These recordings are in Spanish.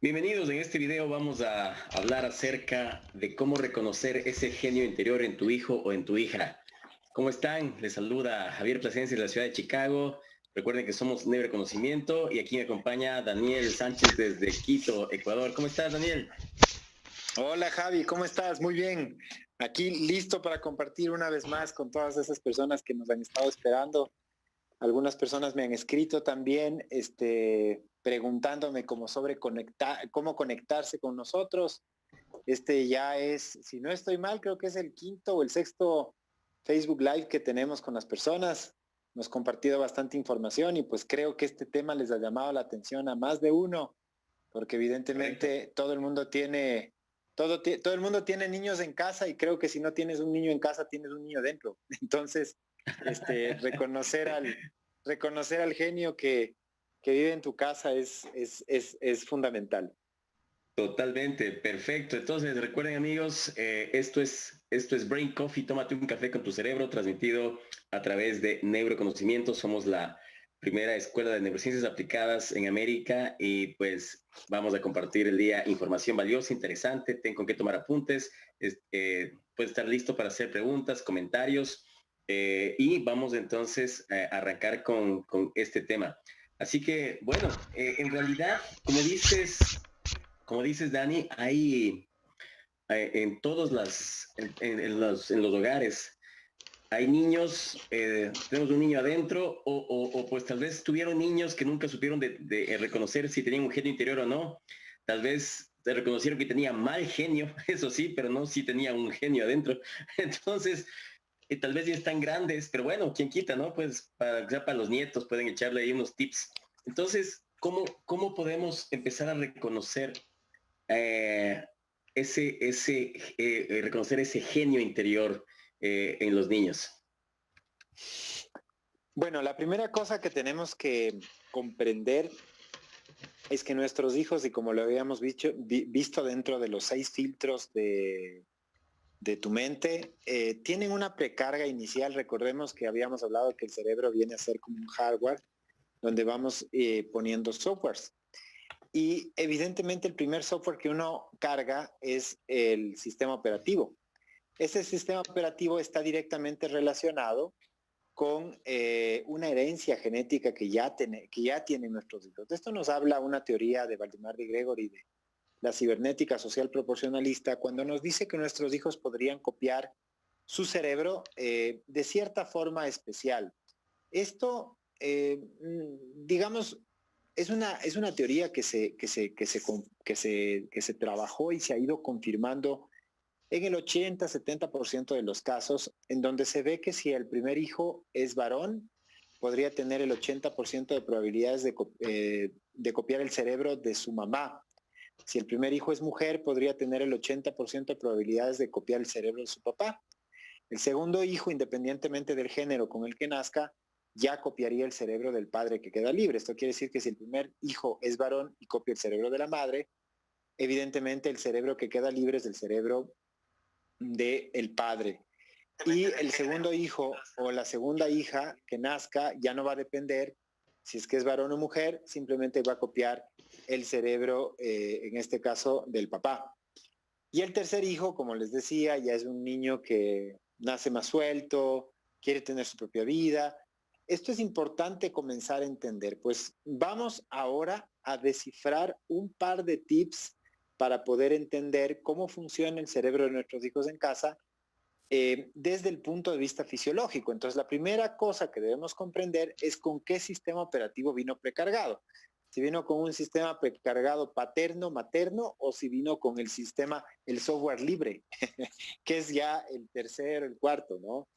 Bienvenidos, en este video vamos a hablar acerca de cómo reconocer ese genio interior en tu hijo o en tu hija. ¿Cómo están? Les saluda Javier Plasencia de la ciudad de Chicago. Recuerden que somos Neuroconocimiento y aquí me acompaña Daniel Sánchez desde Quito, Ecuador. ¿Cómo estás, Daniel? Hola Javi, ¿cómo estás? Muy bien. Aquí listo para compartir una vez más con todas esas personas que nos han estado esperando. Algunas personas me han escrito también, preguntándome cómo conectarse con nosotros. Ya es, si no estoy mal, creo que es el quinto o el sexto Facebook Live que tenemos con las personas. Hemos compartido bastante información y pues creo que este tema les ha llamado la atención a más de uno, porque evidentemente Correcto. todo el mundo tiene niños en casa y creo que si no tienes un niño en casa, tienes un niño dentro. Entonces, reconocer al genio que vive en tu casa es fundamental. Totalmente, perfecto. Entonces, recuerden amigos, esto es Brain Coffee, tómate un café con tu cerebro, transmitido a través de Neuroconocimiento. Somos la primera escuela de neurociencias aplicadas en América y pues vamos a compartir el día información valiosa, interesante, ten con qué tomar apuntes, puedes estar listo para hacer preguntas, comentarios y vamos entonces a arrancar con este tema. Así que, bueno, en realidad, como dices, Dani, hay en todos en los hogares, hay niños, tenemos un niño adentro, o pues tal vez tuvieron niños que nunca supieron de reconocer si tenían un genio interior o no. Tal vez se reconocieron que tenía mal genio, eso sí, pero no si tenía un genio adentro. Entonces, tal vez ya están grandes, pero bueno, quién quita, ¿no? Pues para los nietos pueden echarle ahí unos tips. Entonces, ¿cómo podemos empezar a reconocer eh, reconocer ese genio interior en los niños? Bueno, la primera cosa que tenemos que comprender es que nuestros hijos, y como lo habíamos visto dentro de los 6 filtros de tu mente, tienen una precarga inicial. Recordemos que habíamos hablado que el cerebro viene a ser como un hardware donde vamos poniendo softwares. Y evidentemente el primer software que uno carga es el sistema operativo. Ese sistema operativo está directamente relacionado con una herencia genética que ya tienen nuestros hijos. De esto nos habla una teoría de Valdemar de Gregory de la cibernética social proporcionalista, cuando nos dice que nuestros hijos podrían copiar su cerebro de cierta forma especial. Esto, digamos, es una teoría que se trabajó y se ha ido confirmando en el 80-70% de los casos, en donde se ve que si el primer hijo es varón, podría tener el 80% de probabilidades de copiar el cerebro de su mamá. Si el primer hijo es mujer, podría tener el 80% de probabilidades de copiar el cerebro de su papá. El segundo hijo, independientemente del género con el que nazca, ya copiaría el cerebro del padre que queda libre. Esto quiere decir que si el primer hijo es varón y copia el cerebro de la madre, evidentemente el cerebro que queda libre es el cerebro del padre. Y el segundo hijo o la segunda hija que nazca ya no va a depender si es que es varón o mujer, simplemente va a copiar el cerebro, en este caso, del papá. Y el tercer hijo, como les decía, ya es un niño que nace más suelto, quiere tener su propia vida. Esto es importante comenzar a entender. Pues vamos ahora a descifrar un par de tips para poder entender cómo funciona el cerebro de nuestros hijos en casa desde el punto de vista fisiológico. Entonces, la primera cosa que debemos comprender es con qué sistema operativo vino precargado. Si vino con un sistema precargado paterno, materno, o si vino con el software libre, que es ya el tercero, el cuarto, ¿no?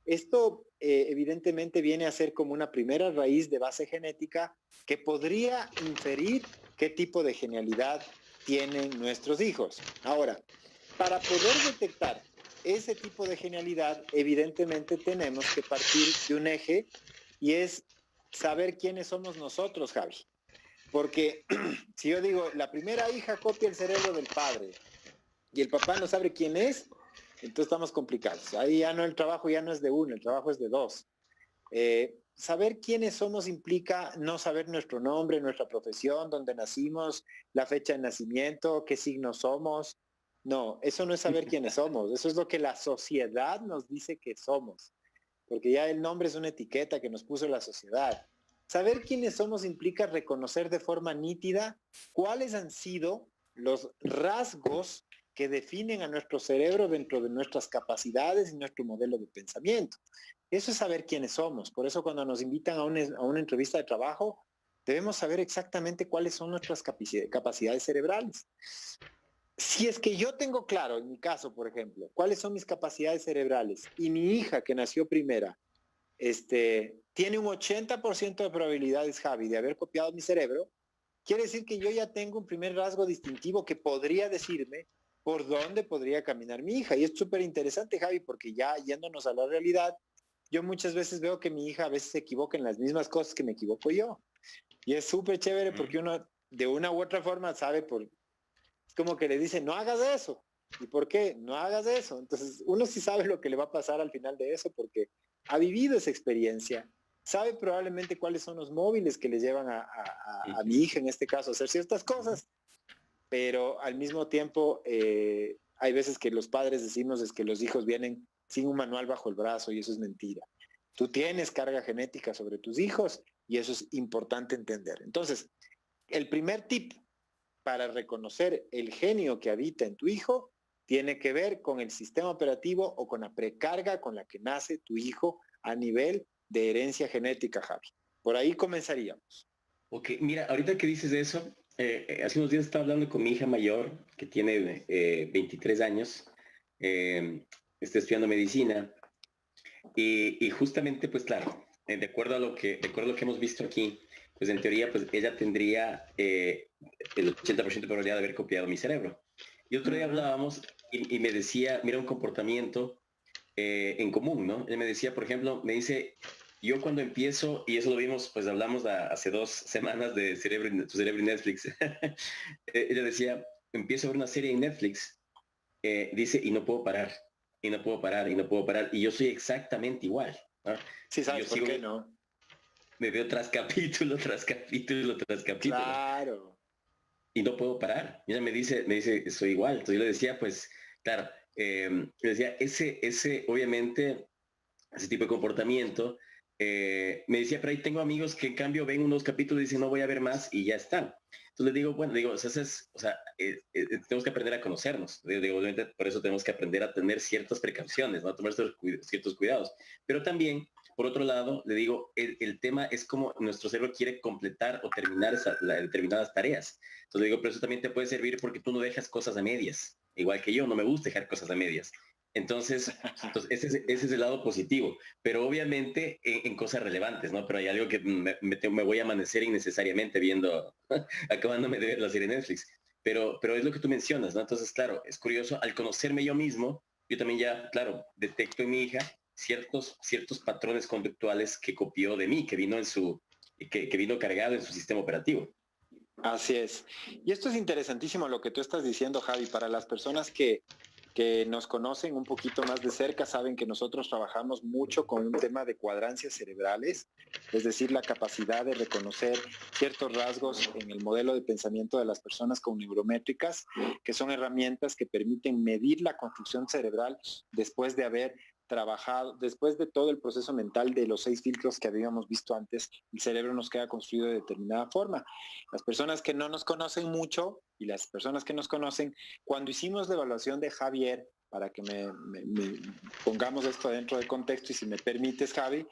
Esto evidentemente viene a ser como una primera raíz de base genética que podría inferir qué tipo de genialidad tienen nuestros hijos. Ahora, para poder detectar ese tipo de genialidad, evidentemente tenemos que partir de un eje y es saber quiénes somos nosotros, Javi. Porque si yo digo, la primera hija copia el cerebro del padre y el papá no sabe quién es, entonces estamos complicados. Ahí ya no, el trabajo ya no es de uno, el trabajo es de dos. saber quiénes somos implica no saber nuestro nombre, nuestra profesión, dónde nacimos, la fecha de nacimiento, qué signo somos. No, eso no es saber quiénes somos, eso es lo que la sociedad nos dice que somos, porque ya el nombre es una etiqueta que nos puso la sociedad. Saber quiénes somos implica reconocer de forma nítida cuáles han sido los rasgos que definen a nuestro cerebro dentro de nuestras capacidades y nuestro modelo de pensamiento. Eso es saber quiénes somos. Por eso cuando nos invitan a una entrevista de trabajo, debemos saber exactamente cuáles son nuestras capacidades cerebrales. Si es que yo tengo claro, en mi caso, por ejemplo, cuáles son mis capacidades cerebrales y mi hija que nació primera, tiene un 80% de probabilidades, Javi, de haber copiado mi cerebro, quiere decir que yo ya tengo un primer rasgo distintivo que podría decirme por dónde podría caminar mi hija. Y es súper interesante, Javi, porque ya yéndonos a la realidad, yo muchas veces veo que mi hija a veces se equivoca en las mismas cosas que me equivoco yo. Y es súper chévere porque uno de una u otra forma sabe es como que le dice, no hagas eso. ¿Y por qué? No hagas eso. Entonces uno sí sabe lo que le va a pasar al final de eso porque ha vivido esa experiencia, sabe probablemente cuáles son los móviles que le llevan a mi hija en este caso a hacer ciertas cosas, pero al mismo tiempo hay veces que los padres decimos es que los hijos vienen sin un manual bajo el brazo y eso es mentira. Tú tienes carga genética sobre tus hijos y eso es importante entender. Entonces, el primer tip para reconocer el genio que habita en tu hijo tiene que ver con el sistema operativo o con la precarga con la que nace tu hijo a nivel de herencia genética, Javi. Por ahí comenzaríamos. Ok, mira, ahorita que dices eso, hace unos días estaba hablando con mi hija mayor, que tiene 23 años, está estudiando medicina, y justamente, pues claro, de acuerdo a lo que hemos visto aquí, pues en teoría, pues ella tendría el 80% de probabilidad de haber copiado mi cerebro. Y otro día hablábamos y me decía, mira un comportamiento en común, ¿no? Él me decía, por ejemplo, me dice, yo cuando empiezo, y eso lo vimos, pues hablamos hace 2 semanas de tu cerebro y Netflix, ella decía, empiezo a ver una serie en Netflix, dice, y no puedo parar, y no puedo parar, y no puedo parar, y yo soy exactamente igual, ¿no? Sí, Yo ¿sabes por sigo, qué no? me veo tras capítulo, tras capítulo, tras capítulo, Claro. y no puedo parar. Y ella me dice, soy igual. Entonces yo le decía, pues, claro, le decía, obviamente, ese tipo de comportamiento, me decía, pero ahí tengo amigos que en cambio ven unos capítulos y dicen, no voy a ver más y ya están. Entonces le digo, bueno, digo, tenemos que aprender a conocernos. Digo, obviamente por eso tenemos que aprender a tener ciertas precauciones, ¿no? A tomar ciertos cuidados. Pero también, por otro lado, le digo, el tema es como nuestro cerebro quiere completar o terminar determinadas tareas. Entonces le digo, pero eso también te puede servir porque tú no dejas cosas a medias. Igual que yo, no me gusta dejar cosas a medias. Entonces ese es el lado positivo, pero obviamente en cosas relevantes, ¿no? Pero hay algo que me voy a amanecer innecesariamente viendo, acabándome de ver la serie Netflix. Pero es lo que tú mencionas, ¿no? Entonces, claro, es curioso, al conocerme yo mismo, yo también ya, claro, detecto en mi hija ciertos patrones conductuales que copió de mí, que vino cargado en su sistema operativo. Así es. Y esto es interesantísimo lo que tú estás diciendo, Javi, para las personas que nos conocen un poquito más de cerca, saben que nosotros trabajamos mucho con un tema de cuadrancias cerebrales, es decir, la capacidad de reconocer ciertos rasgos en el modelo de pensamiento de las personas con neurométricas, que son herramientas que permiten medir la construcción cerebral después de haber trabajado, después de todo el proceso mental de los 6 filtros que habíamos visto antes, el cerebro nos queda construido de determinada forma. Las personas que no nos conocen mucho y las personas que nos conocen, cuando hicimos la evaluación de Javier, para que me pongamos esto dentro de contexto y si me permites, Javi,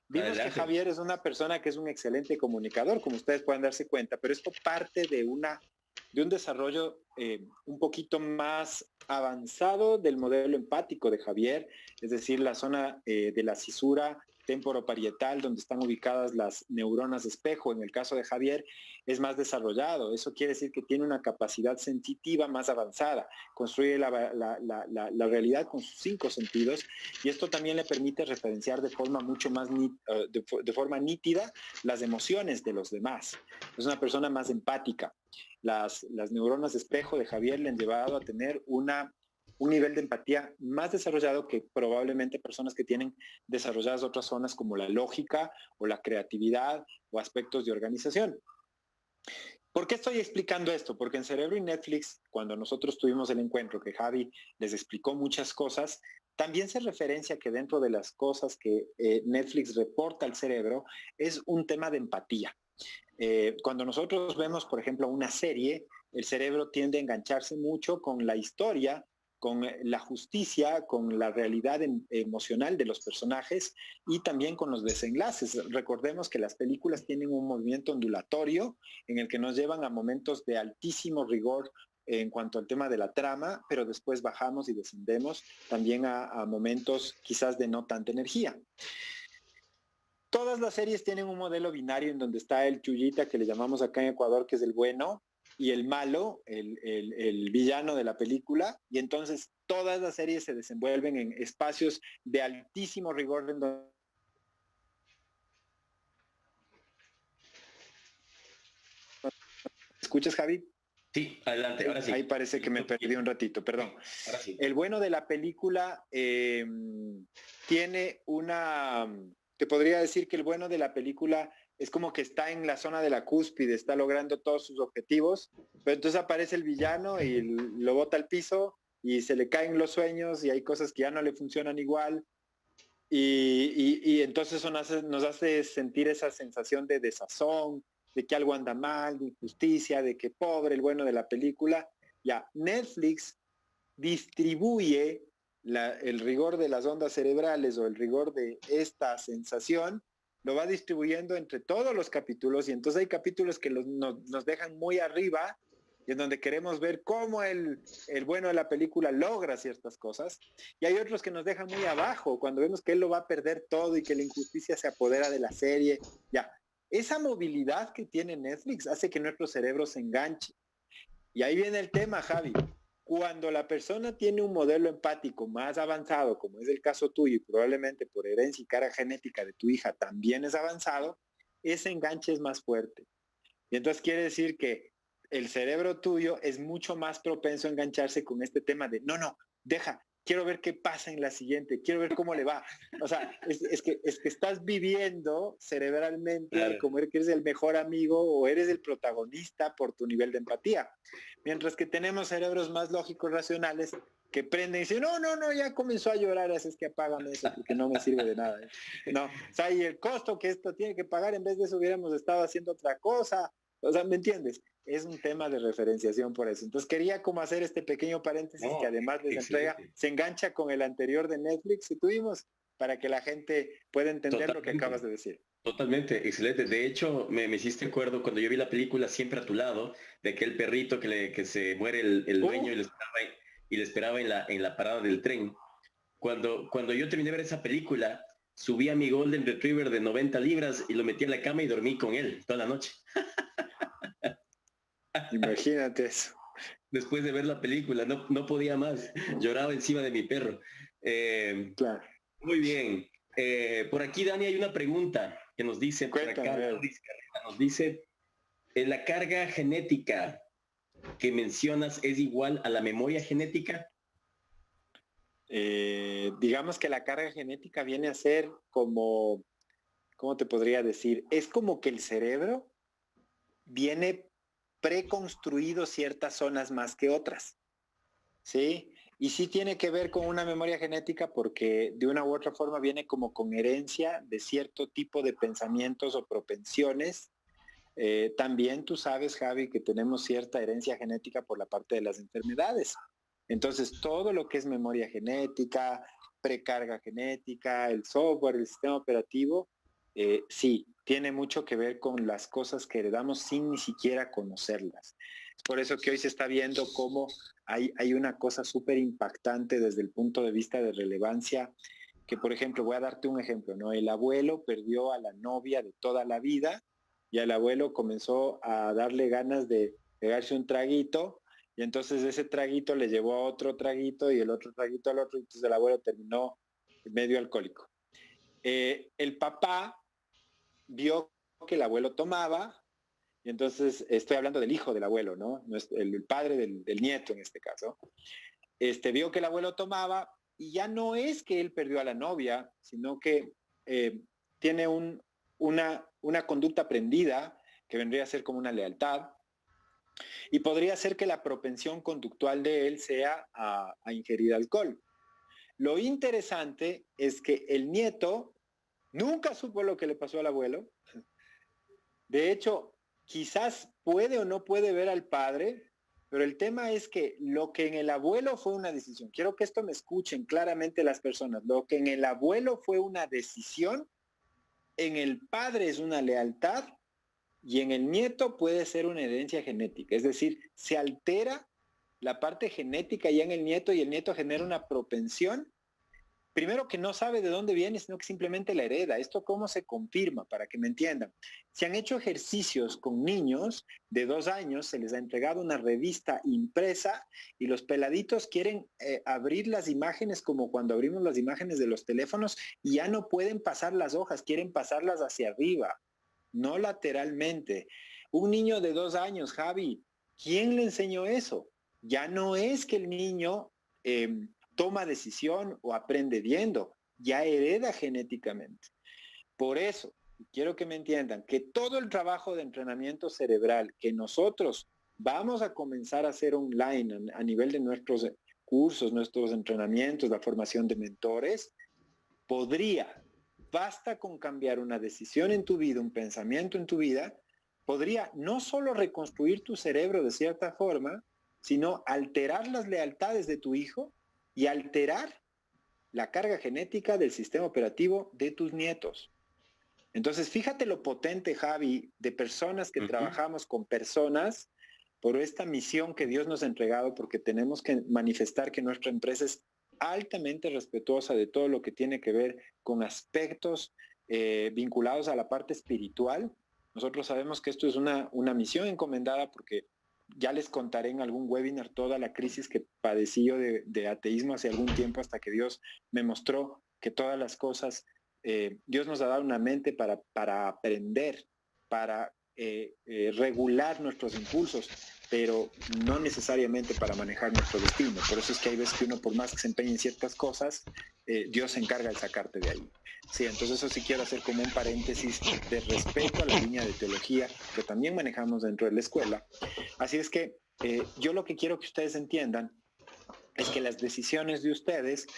vimos Adelante. que Javier es una persona que es un excelente comunicador, como ustedes pueden darse cuenta, pero esto parte de un desarrollo un poquito más avanzado del modelo empático de Javier, es decir, la zona de la cisura temporoparietal, donde están ubicadas las neuronas espejo, en el caso de Javier, es más desarrollado. Eso quiere decir que tiene una capacidad sensitiva más avanzada, construye la realidad con sus 5 sentidos y esto también le permite referenciar de forma mucho más de forma nítida las emociones de los demás. Es una persona más empática. Las neuronas espejo de Javier le han llevado a tener una un nivel de empatía más desarrollado que probablemente personas que tienen desarrolladas otras zonas como la lógica o la creatividad o aspectos de organización. ¿Por qué estoy explicando esto? Porque en Cerebro y Netflix, cuando nosotros tuvimos el encuentro que Javi les explicó muchas cosas, también se referencia que dentro de las cosas que Netflix reporta al cerebro es un tema de empatía. Cuando nosotros vemos, por ejemplo, una serie, el cerebro tiende a engancharse mucho con la historia, con la justicia, con la realidad emocional de los personajes y también con los desenlaces. Recordemos que las películas tienen un movimiento ondulatorio en el que nos llevan a momentos de altísimo rigor en cuanto al tema de la trama, pero después bajamos y descendemos también a momentos quizás de no tanta energía. Todas las series tienen un modelo binario en donde está el chullita, que le llamamos acá en Ecuador, que es el bueno, y el malo, el villano de la película, y entonces todas las series se desenvuelven en espacios de altísimo rigor. En donde... ¿Escuchas, Javi? Sí, adelante, ahora sí. Ahí parece que me perdí un ratito, perdón. Ahora sí. El bueno de la película tiene una... Te podría decir que el bueno de la película es como que está en la zona de la cúspide, está logrando todos sus objetivos, pero entonces aparece el villano y lo bota al piso y se le caen los sueños y hay cosas que ya no le funcionan igual. Y entonces eso nos hace sentir esa sensación de desazón, de que algo anda mal, de injusticia, de que pobre el bueno de la película. Ya, Netflix distribuye el rigor de las ondas cerebrales o el rigor de esta sensación, lo va distribuyendo entre todos los capítulos y entonces hay capítulos que nos dejan muy arriba y en donde queremos ver cómo el bueno de la película logra ciertas cosas y hay otros que nos dejan muy abajo cuando vemos que él lo va a perder todo y que la injusticia se apodera de la serie. Ya, esa movilidad que tiene Netflix hace que nuestro cerebro se enganche. Y ahí viene el tema, Javi. Cuando la persona tiene un modelo empático más avanzado, como es el caso tuyo, y probablemente por herencia y carga genética de tu hija también es avanzado, ese enganche es más fuerte. Y entonces quiere decir que el cerebro tuyo es mucho más propenso a engancharse con este tema de, no, deja, quiero ver qué pasa en la siguiente, quiero ver cómo le va. O sea, es que estás viviendo cerebralmente, claro, como que eres el mejor amigo o eres el protagonista por tu nivel de empatía. Mientras que tenemos cerebros más lógicos, racionales, que prenden y dicen, no, ya comenzó a llorar, así es que apágame eso porque no me sirve de nada. No, o sea, y el costo que esto tiene que pagar, en vez de eso hubiéramos estado haciendo otra cosa. O sea, ¿me entiendes? Es un tema de referenciación por eso. Entonces quería como hacer este pequeño paréntesis que además les entrega, se engancha con el anterior de Netflix que tuvimos para que la gente pueda entender lo que acabas de decir. Totalmente, excelente. De hecho, me hiciste acuerdo cuando yo vi la película Siempre a tu lado, de aquel perrito que se muere el dueño y le esperaba en la parada del tren. Cuando yo terminé de ver esa película, subí a mi Golden Retriever de 90 libras y lo metí en la cama y dormí con él toda la noche. Imagínate eso. Después de ver la película, no podía más. Lloraba encima de mi perro. Claro. Muy bien. Por aquí, Dani, hay una pregunta que nos dice, nos dice, ¿la carga genética que mencionas es igual a la memoria genética? Digamos que la carga genética viene a ser como, ¿cómo te podría decir? Es como que el cerebro viene preconstruido ciertas zonas más que otras, ¿sí? Y sí tiene que ver con una memoria genética porque de una u otra forma viene como con herencia de cierto tipo de pensamientos o propensiones. También tú sabes, Javi, que tenemos cierta herencia genética por la parte de las enfermedades. Entonces, todo lo que es memoria genética, precarga genética, el software, el sistema operativo, sí, tiene mucho que ver con las cosas que heredamos sin ni siquiera conocerlas. Es por eso que hoy se está viendo cómo hay una cosa súper impactante desde el punto de vista de relevancia, que por ejemplo, voy a darte un ejemplo, ¿no? El abuelo perdió a la novia de toda la vida y el abuelo comenzó a darle ganas de pegarse un traguito y entonces ese traguito le llevó a otro traguito y el otro traguito al otro, y entonces el abuelo terminó medio alcohólico. El papá vio que el abuelo tomaba, y entonces estoy hablando del hijo del abuelo, ¿no? El padre del nieto en este caso. vio que el abuelo tomaba y ya no es que él perdió a la novia, sino que tiene una conducta aprendida que vendría a ser como una lealtad y podría ser que la propensión conductual de él sea a ingerir alcohol. Lo interesante es que el nieto nunca supo lo que le pasó al abuelo. De hecho, quizás puede o no puede ver al padre, pero el tema es que lo que en el abuelo fue una decisión, quiero que esto me escuchen claramente las personas, lo que en el abuelo fue una decisión, en el padre es una lealtad y en el nieto puede ser una herencia genética. Es decir, se altera la parte genética ya en el nieto y el nieto genera una propensión. Primero que no sabe de dónde viene, sino que simplemente la hereda. ¿Esto cómo se confirma? Para que me entiendan. Se han hecho ejercicios con niños de 2 años, se les ha entregado una revista impresa y los peladitos quieren abrir las imágenes como cuando abrimos las imágenes de los teléfonos y ya no pueden pasar las hojas, quieren pasarlas hacia arriba, no lateralmente. Un niño de 2 años, Javi, ¿quién le enseñó eso? Ya no es que el niño toma decisión o aprende viendo, ya hereda genéticamente. Por eso, quiero que me entiendan que todo el trabajo de entrenamiento cerebral que nosotros vamos a comenzar a hacer online a nivel de nuestros cursos, nuestros entrenamientos, la formación de mentores, basta con cambiar una decisión en tu vida, un pensamiento en tu vida, podría no solo reconstruir tu cerebro de cierta forma, sino alterar las lealtades de tu hijo y alterar la carga genética del sistema operativo de tus nietos. Entonces, fíjate lo potente, Javi, de personas que trabajamos con personas por esta misión que Dios nos ha entregado, porque tenemos que manifestar que nuestra empresa es altamente respetuosa de todo lo que tiene que ver con aspectos vinculados a la parte espiritual. Nosotros sabemos que esto es una misión encomendada porque ya les contaré en algún webinar toda la crisis que padecí yo de ateísmo hace algún tiempo hasta que Dios me mostró que todas las cosas, Dios nos ha dado una mente para aprender, para regular nuestros impulsos, pero no necesariamente para manejar nuestro destino. Por eso es que hay veces que uno, por más que se empeñe en ciertas cosas, Dios se encarga de sacarte de ahí. Sí, entonces eso sí quiero hacer como un paréntesis de respeto a la línea de teología que también manejamos dentro de la escuela. Así es que yo lo que quiero que ustedes entiendan es que las decisiones de ustedes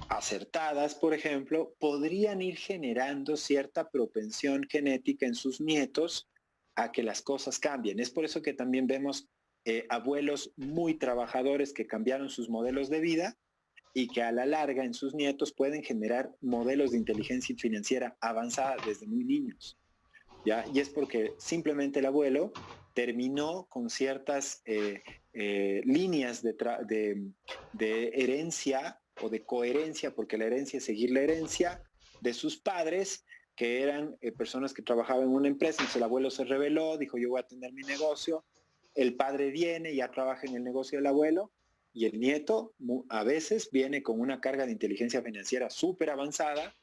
acertadas, por ejemplo, podrían ir generando cierta propensión genética en sus nietos a que las cosas cambien. Es por eso que también vemos abuelos muy trabajadores que cambiaron sus modelos de vida y que a la larga en sus nietos pueden generar modelos de inteligencia financiera avanzada desde muy niños, ¿ya? Y es porque simplemente el abuelo terminó con ciertas líneas de herencia o de coherencia, porque la herencia es seguir la herencia de sus padres, que eran personas que trabajaban en una empresa. Entonces el abuelo se rebeló, dijo yo voy a tener mi negocio, el padre viene, ya trabaja en el negocio del abuelo, y el nieto a veces viene con una carga de inteligencia financiera súper avanzada,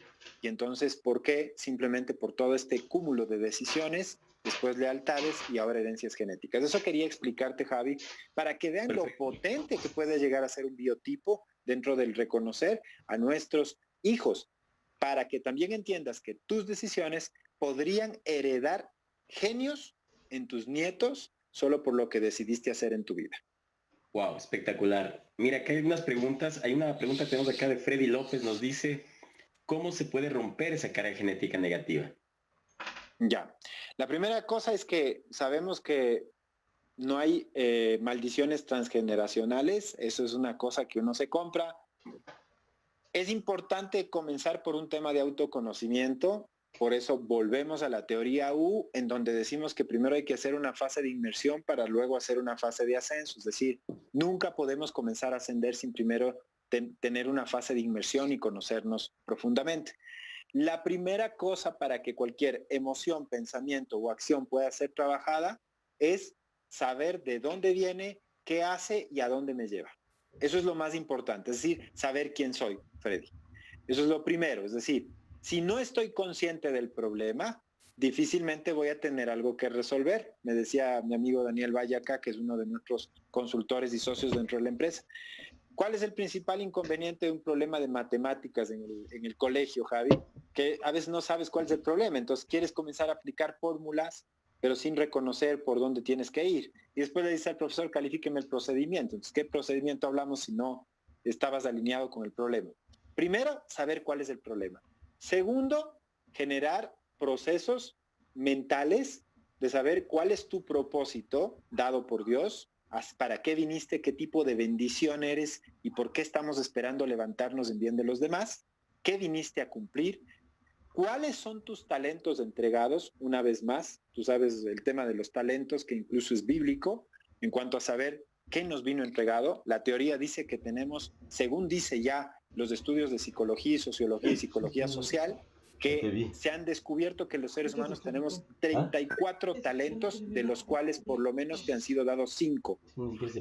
y entonces, ¿por qué? Simplemente por todo este cúmulo de decisiones, después lealtades y ahora herencias genéticas. Eso quería explicarte, Javi, para que vean lo potente que puede llegar a ser un biotipo dentro del reconocer a nuestros hijos, para que también entiendas que tus decisiones podrían heredar genios en tus nietos solo por lo que decidiste hacer en tu vida. Wow, espectacular. Mira, acá hay unas preguntas. Hay una pregunta que tenemos acá de Freddy López, nos dice, ¿cómo se puede romper esa carga genética negativa? Ya, la primera cosa es que sabemos que no hay maldiciones transgeneracionales, eso es una cosa que uno se compra. Es importante comenzar por un tema de autoconocimiento, por eso volvemos a la teoría U, en donde decimos que primero hay que hacer una fase de inmersión para luego hacer una fase de ascenso, es decir, nunca podemos comenzar a ascender sin primero tener una fase de inmersión y conocernos profundamente. La primera cosa para que cualquier emoción, pensamiento o acción pueda ser trabajada es saber de dónde viene, qué hace y a dónde me lleva. Eso es lo más importante, es decir, saber quién soy, Freddy. Eso es lo primero, es decir, si no estoy consciente del problema, difícilmente voy a tener algo que resolver. Me decía mi amigo Daniel Valle acá, que es uno de nuestros consultores y socios dentro de la empresa. ¿Cuál es el principal inconveniente de un problema de matemáticas en el colegio, Javi? Que a veces no sabes cuál es el problema, entonces quieres comenzar a aplicar fórmulas, pero sin reconocer por dónde tienes que ir. Y después le dice al profesor, califíqueme el procedimiento. Entonces, ¿qué procedimiento hablamos si no estabas alineado con el problema? Primero, saber cuál es el problema. Segundo, generar procesos mentales de saber cuál es tu propósito dado por Dios, para qué viniste, qué tipo de bendición eres y por qué estamos esperando levantarnos en bien de los demás, qué viniste a cumplir, cuáles son tus talentos entregados. Una vez más, tú sabes el tema de los talentos, que incluso es bíblico, en cuanto a saber qué nos vino entregado. La teoría dice que tenemos, según dice ya los estudios de psicología y sociología y psicología social, que se han descubierto que los seres humanos tenemos 34 talentos, de los cuales por lo menos te han sido dados 5.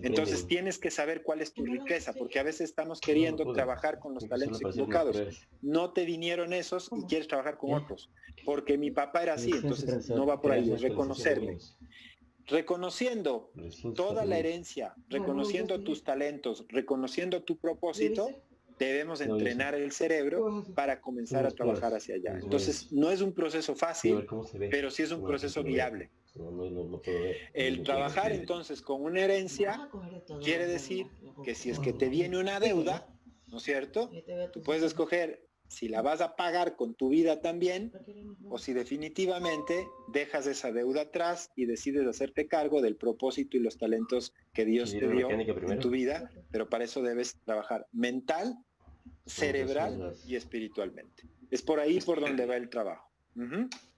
Entonces tienes que saber cuál es tu riqueza, porque a veces estamos queriendo trabajar con los talentos equivocados. No te vinieron esos y quieres trabajar con otros, porque mi papá era así, entonces no va por ahí, es reconocerme. Reconociendo toda la herencia, reconociendo tus talentos, reconociendo tu propósito, debemos entrenar el cerebro para comenzar a trabajar hacia allá. Entonces, no es un proceso fácil, pero sí es un proceso viable. El trabajar entonces con una herencia quiere decir que si es que te viene una deuda, ¿no es cierto? Tú puedes escoger si la vas a pagar con tu vida también, o si definitivamente dejas esa deuda atrás y decides hacerte cargo del propósito y los talentos que Dios te dio en tu vida, pero para eso debes trabajar mental, cerebral y espiritualmente. Es por ahí por donde va el trabajo.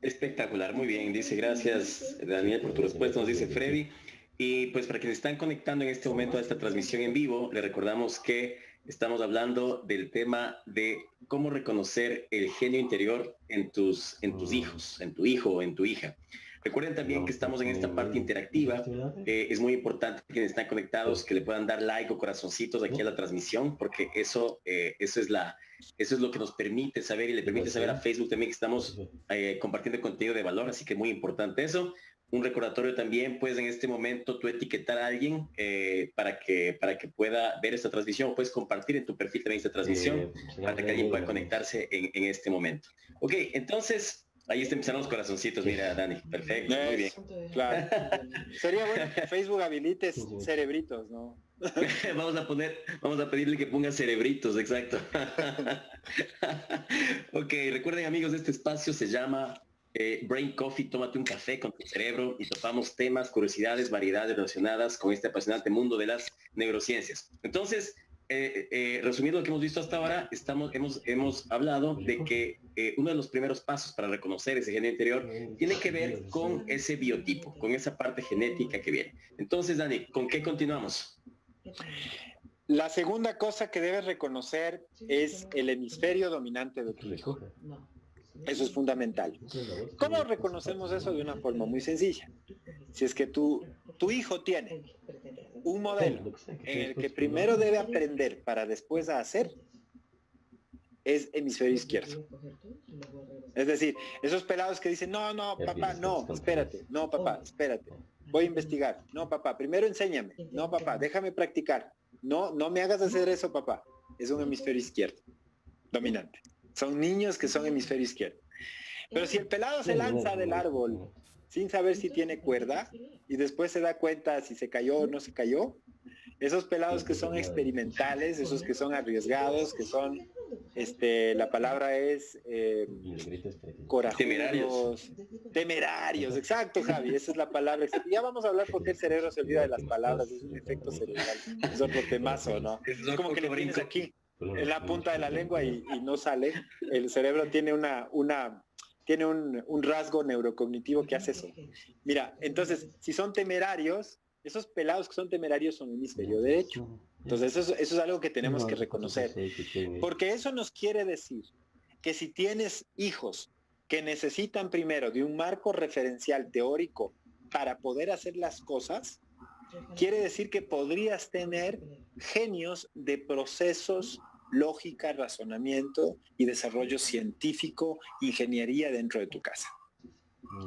Espectacular, muy bien. Dice, gracias Daniel por tu respuesta, nos dice Freddy. Y pues para quienes están conectando en este momento a esta transmisión en vivo, le recordamos que estamos hablando del tema de cómo reconocer el genio interior en tus hijos, en tu hijo o en tu hija. Recuerden también que estamos en esta parte interactiva. Es muy importante que quienes están conectados que le puedan dar like o corazoncitos aquí a la transmisión, porque eso es lo que nos permite saber y le permite saber a Facebook también que estamos compartiendo contenido de valor, así que muy importante eso. Un recordatorio también, puedes en este momento tú etiquetar a alguien para que pueda ver esta transmisión, o puedes compartir en tu perfil también esta transmisión para que alguien pueda conectarse en este momento. Ok, entonces, ahí empezaron los corazoncitos, mira Dani, perfecto, muy bien. Claro. Sería bueno que Facebook habilite cerebritos, ¿no? Vamos a pedirle que ponga cerebritos, exacto. Ok, recuerden amigos, este espacio se llama Brain Coffee, tómate un café con tu cerebro y topamos temas, curiosidades, variedades relacionadas con este apasionante mundo de las neurociencias. Entonces, resumiendo lo que hemos visto hasta ahora, hemos hablado de que uno de los primeros pasos para reconocer ese genio interior tiene que ver con ese biotipo, con esa parte genética que viene. Entonces, Dani, ¿con qué continuamos? La segunda cosa que debes reconocer es el hemisferio dominante de tu hijo. Eso es fundamental. ¿Cómo reconocemos eso? De una forma muy sencilla. Si es que tu hijo tiene un modelo en el que primero debe aprender para después hacer, es hemisferio izquierdo. Es decir, esos pelados que dicen, no, papá, no, espérate, no, papá, espérate, voy a investigar, no, papá, primero enséñame, no, papá, déjame practicar, no me hagas hacer eso, papá, es un hemisferio izquierdo dominante. Son niños que son hemisferio izquierdo. Pero si el pelado se lanza del árbol sin saber si tiene cuerda y después se da cuenta si se cayó o no se cayó, esos pelados que son experimentales, esos que son arriesgados, que son, la palabra es corajudos, temerarios, exacto, Javi, esa es la palabra. Ya vamos a hablar porque el cerebro se olvida de las palabras, es un efecto cerebral, es otro temazo, ¿no? Es como que le tienes aquí en la punta de la lengua y no sale. El cerebro tiene tiene un rasgo neurocognitivo que hace eso. Mira, entonces, si son temerarios, esos pelados que son temerarios son hemisferio derecho. Entonces, eso es algo que tenemos que reconocer. Porque eso nos quiere decir que si tienes hijos que necesitan primero de un marco referencial teórico para poder hacer las cosas, quiere decir que podrías tener genios de procesos, lógica, razonamiento y desarrollo científico, ingeniería dentro de tu casa.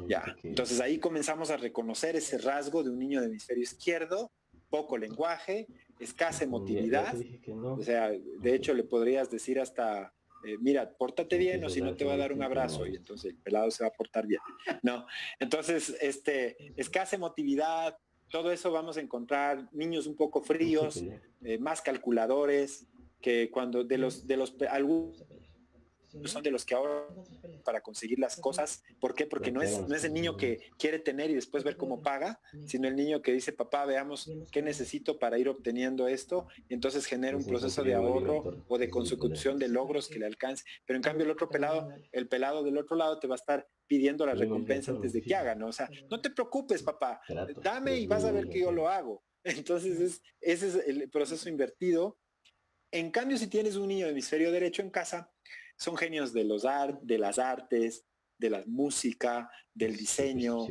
Ya, entonces ahí comenzamos a reconocer ese rasgo de un niño de hemisferio izquierdo poco lenguaje, escasa emotividad. O sea, de hecho le podrías decir hasta, mira, pórtate bien o si no te va a dar un abrazo y entonces el pelado se va a portar bien. No, entonces, escasa emotividad, todo eso vamos a encontrar niños un poco fríos, más calculadores, que cuando algunos son de los que ahora para conseguir las cosas. ¿Por qué? Porque no es el niño que quiere tener y después ver cómo paga, sino el niño que dice, papá, veamos qué necesito para ir obteniendo esto, y entonces genera un proceso de ahorro o de consecución de logros que le alcance. Pero en cambio el pelado del otro lado te va a estar pidiendo la recompensa antes de que haga, ¿no? O sea, no te preocupes, papá, dame y vas a ver que yo lo hago. Entonces, ese es el proceso invertido. En cambio, si tienes un niño de hemisferio derecho en casa, son genios de las artes, de la música, del diseño,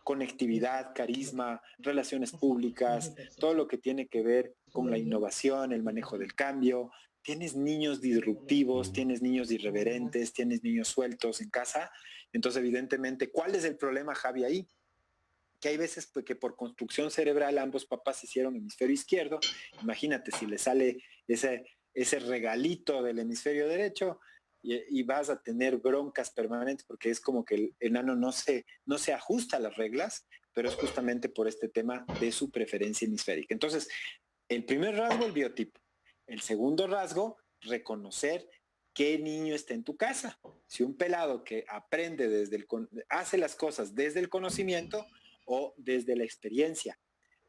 conectividad, carisma, relaciones públicas, todo lo que tiene que ver con la innovación, el manejo del cambio. Tienes niños disruptivos, tienes niños irreverentes, tienes niños sueltos en casa. Entonces, evidentemente, ¿cuál es el problema, Javi, ahí? Que hay veces que por construcción cerebral ambos papás hicieron hemisferio izquierdo. Imagínate si le sale ese regalito del hemisferio derecho y vas a tener broncas permanentes porque es como que el enano no se ajusta a las reglas, pero es justamente por este tema de su preferencia hemisférica. Entonces, el primer rasgo, el biotipo. El segundo rasgo, reconocer qué niño está en tu casa. Si un pelado que aprende hace las cosas desde el conocimiento o desde la experiencia,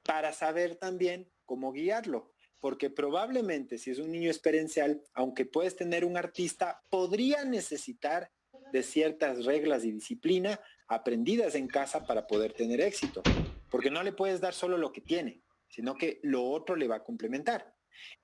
para saber también cómo guiarlo. Porque probablemente si es un niño experiencial, aunque puedes tener un artista, podría necesitar de ciertas reglas y disciplina aprendidas en casa para poder tener éxito. Porque no le puedes dar solo lo que tiene, sino que lo otro le va a complementar.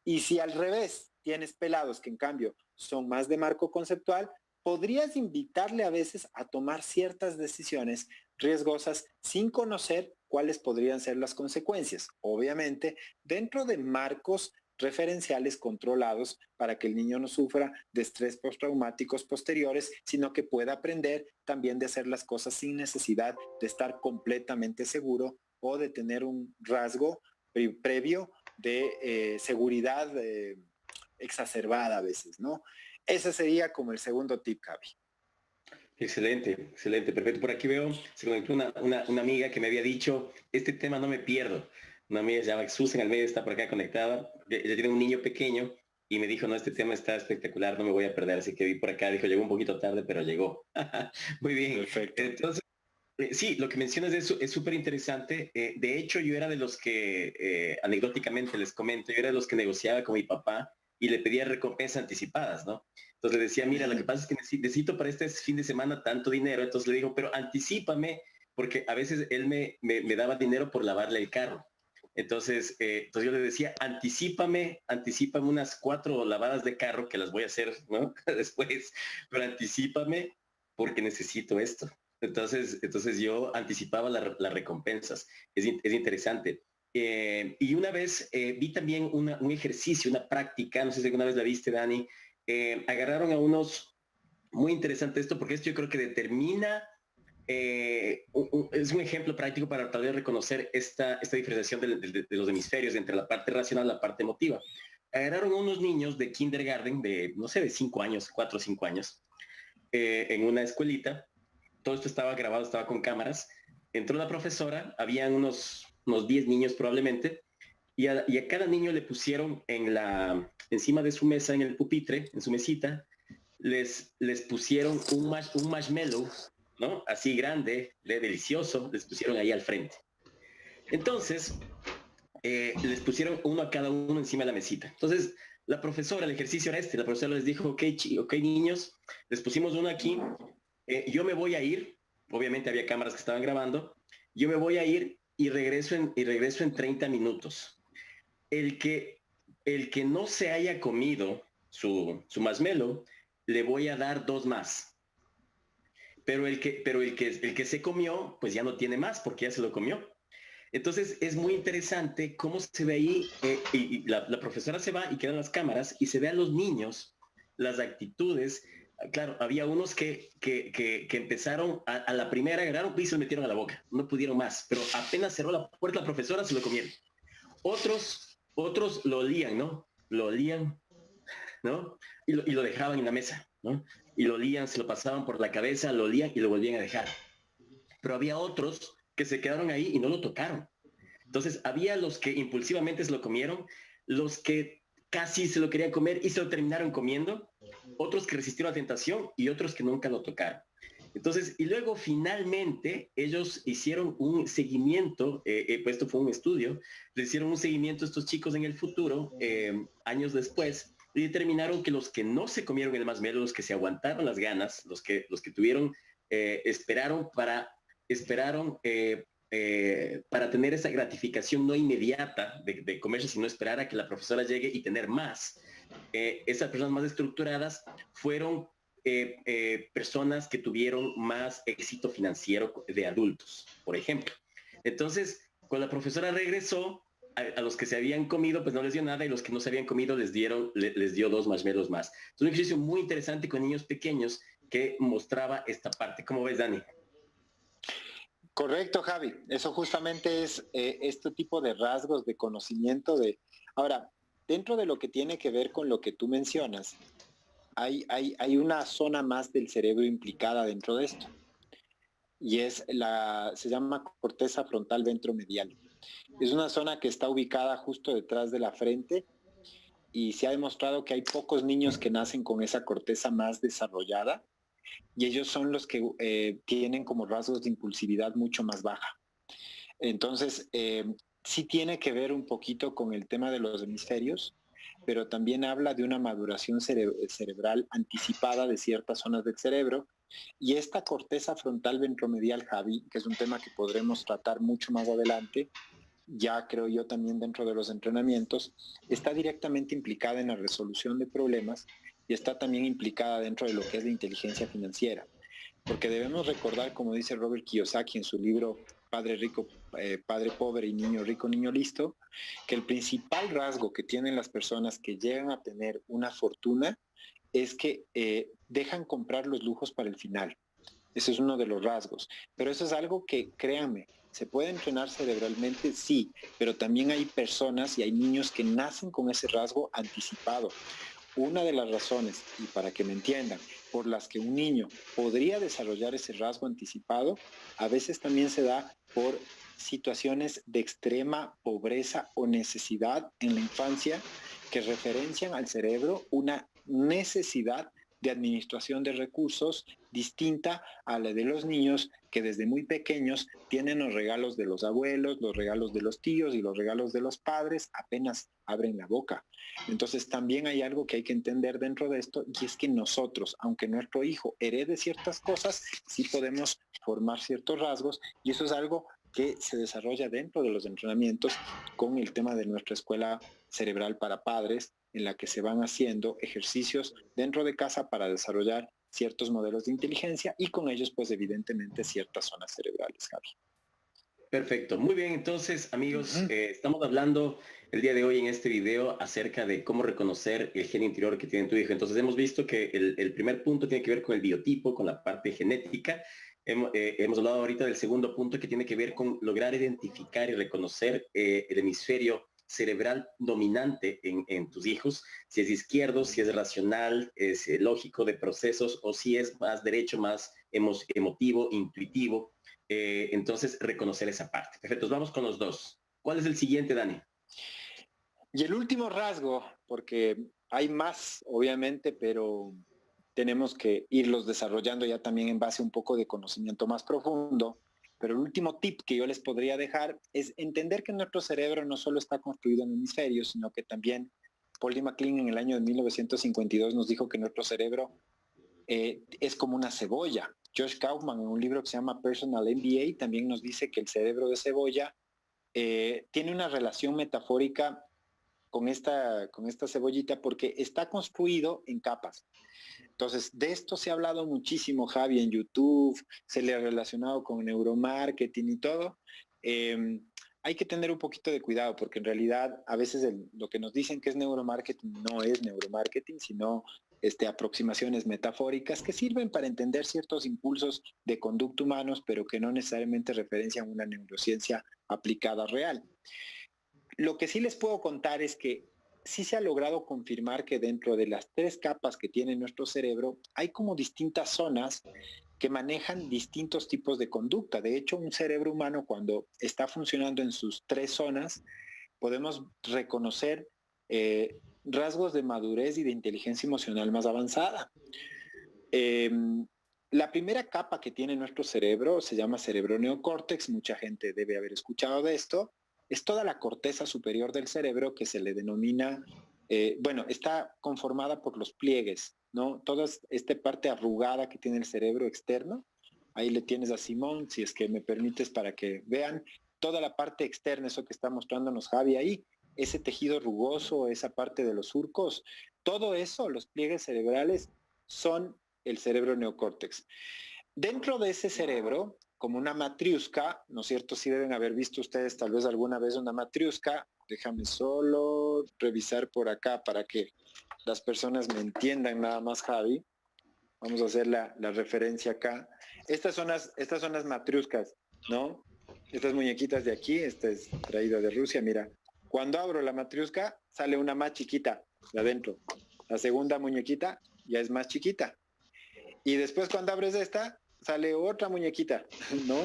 Y si al revés tienes pelados que en cambio son más de marco conceptual, podrías invitarle a veces a tomar ciertas decisiones riesgosas sin conocer cuáles podrían ser las consecuencias. Obviamente, dentro de marcos referenciales controlados para que el niño no sufra de estrés postraumáticos posteriores, sino que pueda aprender también de hacer las cosas sin necesidad de estar completamente seguro o de tener un rasgo previo de seguridad exacerbada a veces, ¿no? Ese sería como el segundo tip, Javi. Excelente, excelente, perfecto. Por aquí veo, se conectó una amiga que me había dicho, este tema no me pierdo. Una amiga se llama Susan Almeida, está por acá conectada. Ella tiene un niño pequeño y me dijo, no, este tema está espectacular, no me voy a perder. Así que vi por acá, dijo, llegó un poquito tarde, pero llegó. Muy bien. Perfecto. Entonces, sí, lo que mencionas es súper interesante. De hecho, yo era de los que, anecdóticamente les comento, yo era de los que negociaba con mi papá y le pedía recompensas anticipadas, ¿no? Entonces le decía, mira, lo que pasa es que necesito para este fin de semana tanto dinero. Entonces le digo, pero anticípame, porque a veces él me daba dinero por lavarle el carro. Entonces yo le decía, anticípame unas 4 lavadas de carro que las voy a hacer, ¿no? Después, pero anticípame porque necesito esto. Entonces yo anticipaba las recompensas. Es interesante. Y una vez vi también un ejercicio, una práctica, no sé si alguna vez la viste, Dani, agarraron a unos, muy interesante esto, porque esto yo creo que determina, es un ejemplo práctico para tal vez reconocer esta diferenciación de los hemisferios entre la parte racional y la parte emotiva. Agarraron a unos niños de kindergarten, de, no sé, de 5 años, 4 o 5 años, en una escuelita. Todo esto estaba grabado, estaba con cámaras. Entró la profesora, habían unos 10 niños probablemente, y a cada niño le pusieron encima de su mesa, en el pupitre, en su mesita, les pusieron un marshmallow, ¿no? Así grande, delicioso, les pusieron ahí al frente. Entonces, les pusieron uno a cada uno encima de la mesita. Entonces, la profesora, el ejercicio era la profesora les dijo, ok, niños, les pusimos uno aquí, yo me voy a ir, obviamente había cámaras que estaban grabando, yo me voy a ir y regreso en 30 minutos. El que no se haya comido su marshmallow, le voy a dar 2 más. Pero el que se comió, pues ya no tiene más porque ya se lo comió. Entonces es muy interesante cómo se ve ahí, y la profesora se va y quedan las cámaras y se ve a los niños, las actitudes. Claro, había unos que empezaron a la primera, agarraron y se lo metieron a la boca, no pudieron más, pero apenas cerró la puerta la profesora, se lo comieron. Otros lo olían, ¿no? Lo olían, ¿no? Y lo dejaban en la mesa, ¿no? Y lo olían, se lo pasaban por la cabeza, lo olían y lo volvían a dejar. Pero había otros que se quedaron ahí y no lo tocaron. Entonces, había los que impulsivamente se lo comieron, los que casi se lo querían comer y se lo terminaron comiendo, otros que resistieron la tentación y otros que nunca lo tocaron. Entonces, y luego finalmente ellos hicieron un seguimiento, pues esto fue un estudio, le hicieron un seguimiento a estos chicos en el futuro, años después, y determinaron que los que no se comieron el marshmallow, los que se aguantaron las ganas, los que tuvieron, esperaron para tener esa gratificación no inmediata de comerse, sino esperar a que la profesora llegue y tener más. Esas personas más estructuradas fueron personas que tuvieron más éxito financiero de adultos, por ejemplo. Entonces, cuando la profesora regresó, a los que se habían comido, pues no les dio nada, y los que no se habían comido les dio 2 marshmallows más. Es un ejercicio muy interesante con niños pequeños que mostraba esta parte. ¿Cómo ves, Dani? Correcto, Javi. Eso justamente es este tipo de rasgos de conocimiento de... Ahora, dentro de lo que tiene que ver con lo que tú mencionas, hay una zona más del cerebro implicada dentro de esto, y se llama corteza frontal ventromedial. Es una zona que está ubicada justo detrás de la frente, y se ha demostrado que hay pocos niños que nacen con esa corteza más desarrollada, y ellos son los que tienen como rasgos de impulsividad mucho más baja. Entonces, sí tiene que ver un poquito con el tema de los hemisferios, pero también habla de una maduración cerebral anticipada de ciertas zonas del cerebro. Y esta corteza frontal ventromedial, Javi, que es un tema que podremos tratar mucho más adelante, ya creo yo también dentro de los entrenamientos, está directamente implicada en la resolución de problemas y está también implicada dentro de lo que es la inteligencia financiera. Porque debemos recordar, como dice Robert Kiyosaki en su libro Padre Rico, Padre Pobre y Niño Rico, Niño Listo, que el principal rasgo que tienen las personas que llegan a tener una fortuna es que dejan comprar los lujos para el final. Ese es uno de los rasgos. Pero eso es algo que, créanme, se puede entrenar cerebralmente, sí, pero también hay personas y hay niños que nacen con ese rasgo anticipado. Una de las razones, y para que me entiendan, por las que un niño podría desarrollar ese rasgo anticipado, a veces también se da por situaciones de extrema pobreza o necesidad en la infancia que referencian al cerebro una necesidad de administración de recursos distinta a la de los niños que desde muy pequeños tienen los regalos de los abuelos, los regalos de los tíos y los regalos de los padres apenas abren la boca. Entonces también hay algo que hay que entender dentro de esto, y es que nosotros, aunque nuestro hijo herede ciertas cosas, sí podemos formar ciertos rasgos, y eso es algo que se desarrolla dentro de los entrenamientos con el tema de nuestra escuela cerebral para padres, en la que se van haciendo ejercicios dentro de casa para desarrollar ciertos modelos de inteligencia y con ellos, pues evidentemente, ciertas zonas cerebrales, Javi. Perfecto, muy bien. Entonces, amigos, estamos hablando el día de hoy en este video acerca de cómo reconocer el gen interior que tiene tu hijo. Entonces, hemos visto que el primer punto tiene que ver con el biotipo, con la parte genética. Hemos hablado ahorita del segundo punto, que tiene que ver con lograr identificar y reconocer el hemisferio cerebral dominante en tus hijos, si es izquierdo, si es racional, es lógico de procesos, o si es más derecho, más emotivo, intuitivo. Entonces, reconocer esa parte. Perfecto, vamos con los dos. ¿Cuál es el siguiente, Dani? Y el último rasgo, porque hay más, obviamente, pero tenemos que irlos desarrollando ya también en base a un poco de conocimiento más profundo. Pero el último tip que yo les podría dejar es entender que nuestro cerebro no solo está construido en hemisferios, sino que también Paul D. MacLean en el año de 1952 nos dijo que nuestro cerebro es como una cebolla. Josh Kaufman en un libro que se llama Personal MBA también nos dice que el cerebro de cebolla tiene una relación metafórica con esta cebollita porque está construido en capas. Entonces, de esto se ha hablado muchísimo, Javi, en YouTube, se le ha relacionado con neuromarketing y todo. Hay que tener un poquito de cuidado porque en realidad a veces lo que nos dicen que es neuromarketing no es neuromarketing, sino aproximaciones metafóricas que sirven para entender ciertos impulsos de conducta humanos, pero que no necesariamente referencian una neurociencia aplicada real. Lo que sí les puedo contar es que sí se ha logrado confirmar que dentro de las 3 capas que tiene nuestro cerebro hay como distintas zonas que manejan distintos tipos de conducta. De hecho, un cerebro humano cuando está funcionando en sus 3 zonas, podemos reconocer rasgos de madurez y de inteligencia emocional más avanzada. Eh, la primera capa que tiene nuestro cerebro se llama cerebro neocórtex, mucha gente debe haber escuchado de esto. Es toda la corteza superior del cerebro que se le denomina, está conformada por los pliegues, ¿no? Toda esta parte arrugada que tiene el cerebro externo, ahí le tienes a Simón, si es que me permites para que vean toda la parte externa, eso que está mostrándonos Javi ahí, ese tejido rugoso, esa parte de los surcos, todo eso, los pliegues cerebrales, son el cerebro neocórtex. Dentro de ese cerebro, como una matriusca, ¿no es cierto? Sí deben haber visto ustedes tal vez alguna vez una matriusca. Déjame solo revisar por acá para que las personas me entiendan nada más, Javi. Vamos a hacer la referencia acá. Estas son las matriuscas, ¿no? Estas muñequitas de aquí, esta es traída de Rusia, mira. Cuando abro la matriusca, sale una más chiquita de adentro. La segunda muñequita ya es más chiquita. Y después cuando abres esta, sale otra muñequita, ¿no?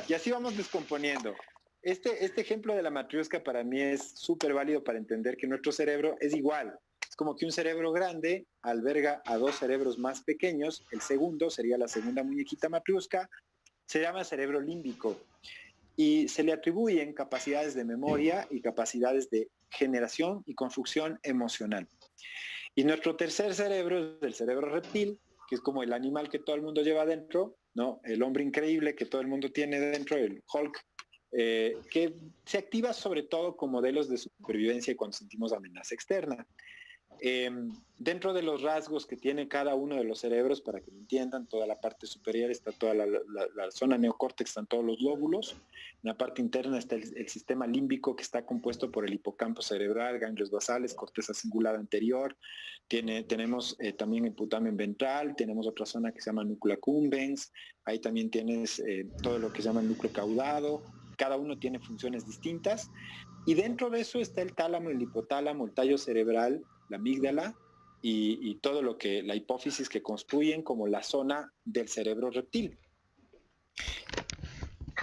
Y así vamos descomponiendo. Este ejemplo de la matriosca para mí es súper válido para entender que nuestro cerebro es igual. Es como que un cerebro grande alberga a 2 cerebros más pequeños. El segundo sería la segunda muñequita matriosca. Se llama cerebro límbico y se le atribuyen capacidades de memoria y capacidades de generación y construcción emocional. Y nuestro tercer cerebro es el cerebro reptil, que es como el animal que todo el mundo lleva dentro, ¿no? El hombre increíble que todo el mundo tiene dentro, el Hulk, que se activa sobre todo con modelos de supervivencia y cuando sentimos amenaza externa. Dentro de los rasgos que tiene cada uno de los cerebros, para que lo entiendan, toda la parte superior está toda la zona neocórtex, están todos los lóbulos. En la parte interna está el sistema límbico, que está compuesto por el hipocampo cerebral, ganglios basales, corteza cingulada anterior. Tenemos también el putamen ventral, tenemos otra zona que se llama núcleo accumbens. Ahí también tienes todo lo que se llama el núcleo caudado. Cada uno tiene funciones distintas. Y dentro de eso está el tálamo, el hipotálamo, el tallo cerebral, la amígdala y todo lo que, la hipófisis, que construyen como la zona del cerebro reptil.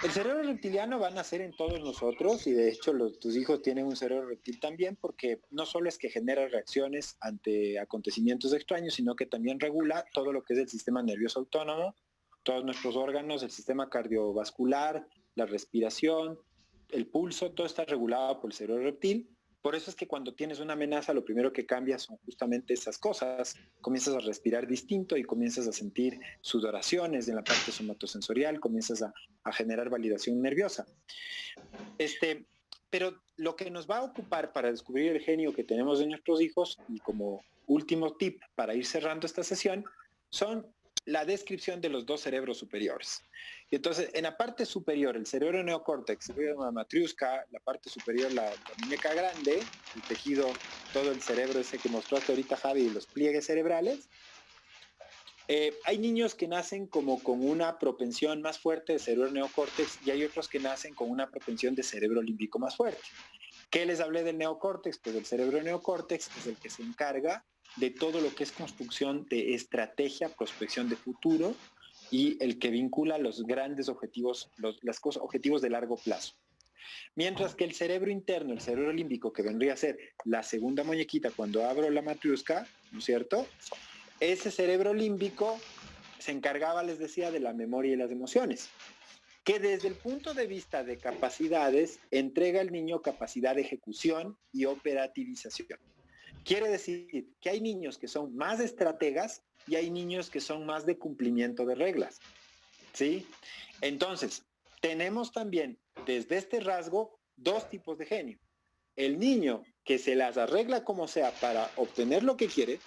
El cerebro reptiliano va a nacer en todos nosotros y de hecho tus hijos tienen un cerebro reptil también, porque no solo es que genera reacciones ante acontecimientos extraños, sino que también regula todo lo que es el sistema nervioso autónomo, todos nuestros órganos, el sistema cardiovascular, la respiración, el pulso, todo está regulado por el cerebro reptil. Por eso es que cuando tienes una amenaza, lo primero que cambia son justamente esas cosas. Comienzas a respirar distinto y comienzas a sentir sudoraciones en la parte somatosensorial, comienzas a generar validación nerviosa. Pero lo que nos va a ocupar para descubrir el genio que tenemos de nuestros hijos, y como último tip para ir cerrando esta sesión, son la descripción de los 2 cerebros superiores. Y entonces, en la parte superior, el cerebro neocórtex, la matriusca, la parte superior, la muñeca grande, el tejido, todo el cerebro ese que mostraste ahorita, Javi, y los pliegues cerebrales. Hay niños que nacen como con una propensión más fuerte de cerebro neocórtex y hay otros que nacen con una propensión de cerebro límbico más fuerte. ¿Qué les hablé del neocórtex? Pues el cerebro neocórtex es el que se encarga de todo lo que es construcción de estrategia, prospección de futuro y el que vincula los grandes objetivos, objetivos de largo plazo. Mientras que el cerebro interno, el cerebro límbico, que vendría a ser la segunda muñequita cuando abro la matriusca, ¿no es cierto? Ese cerebro límbico se encargaba, les decía, de la memoria y las emociones, que desde el punto de vista de capacidades entrega al niño capacidad de ejecución y operativización. Quiere decir que hay niños que son más estrategas y hay niños que son más de cumplimiento de reglas, ¿sí? Entonces, tenemos también desde este rasgo 2 tipos de genio. El niño que se las arregla como sea para obtener lo que quiere,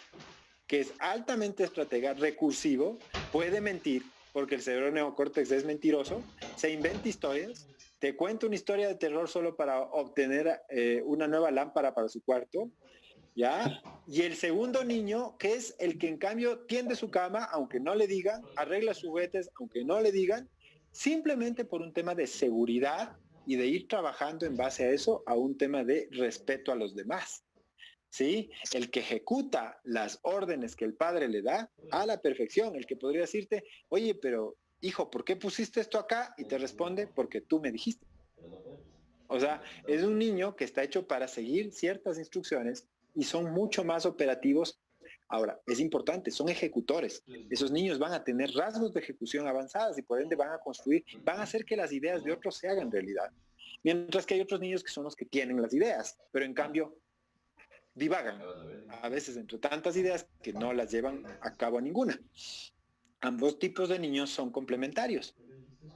que es altamente estratega, recursivo, puede mentir, porque el cerebro neocórtex es mentiroso, se inventa historias, te cuenta una historia de terror solo para obtener una nueva lámpara para su cuarto, ¿ya? Y el segundo niño, que es el que en cambio tiende su cama, aunque no le digan, arregla sus juguetes, aunque no le digan, simplemente por un tema de seguridad y de ir trabajando en base a eso a un tema de respeto a los demás. ¿Sí? El que ejecuta las órdenes que el padre le da a la perfección, el que podría decirte, oye, pero hijo, ¿por qué pusiste esto acá? Y te responde, porque tú me dijiste. O sea, es un niño que está hecho para seguir ciertas instrucciones y son mucho más operativos. Ahora, es importante, son ejecutores. Esos niños van a tener rasgos de ejecución avanzadas y por ende van a construir, van a hacer que las ideas de otros se hagan realidad. Mientras que hay otros niños que son los que tienen las ideas, pero en cambio divagan a veces entre tantas ideas que no las llevan a cabo a ninguna. Ambos tipos de niños son complementarios.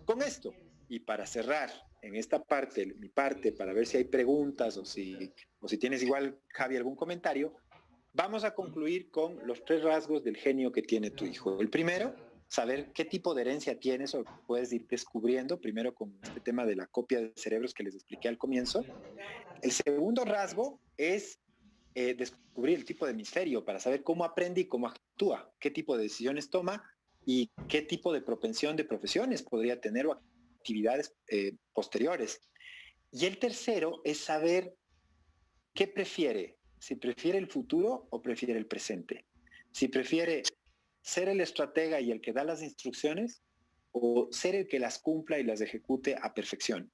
Con esto, y para cerrar en esta parte, mi parte, para ver si hay preguntas o si tienes igual, Javi, algún comentario, vamos a concluir con los 3 rasgos del genio que tiene tu hijo. El primero, saber qué tipo de herencia tienes o puedes ir descubriendo, primero con este tema de la copia de cerebros que les expliqué al comienzo. El segundo rasgo es descubrir el tipo de hemisferio para saber cómo aprende y cómo actúa, qué tipo de decisiones toma y qué tipo de propensión de profesiones podría tener o actividades posteriores. Y el tercero es saber qué prefiere, si prefiere el futuro o prefiere el presente, si prefiere ser el estratega y el que da las instrucciones o ser el que las cumpla y las ejecute a perfección.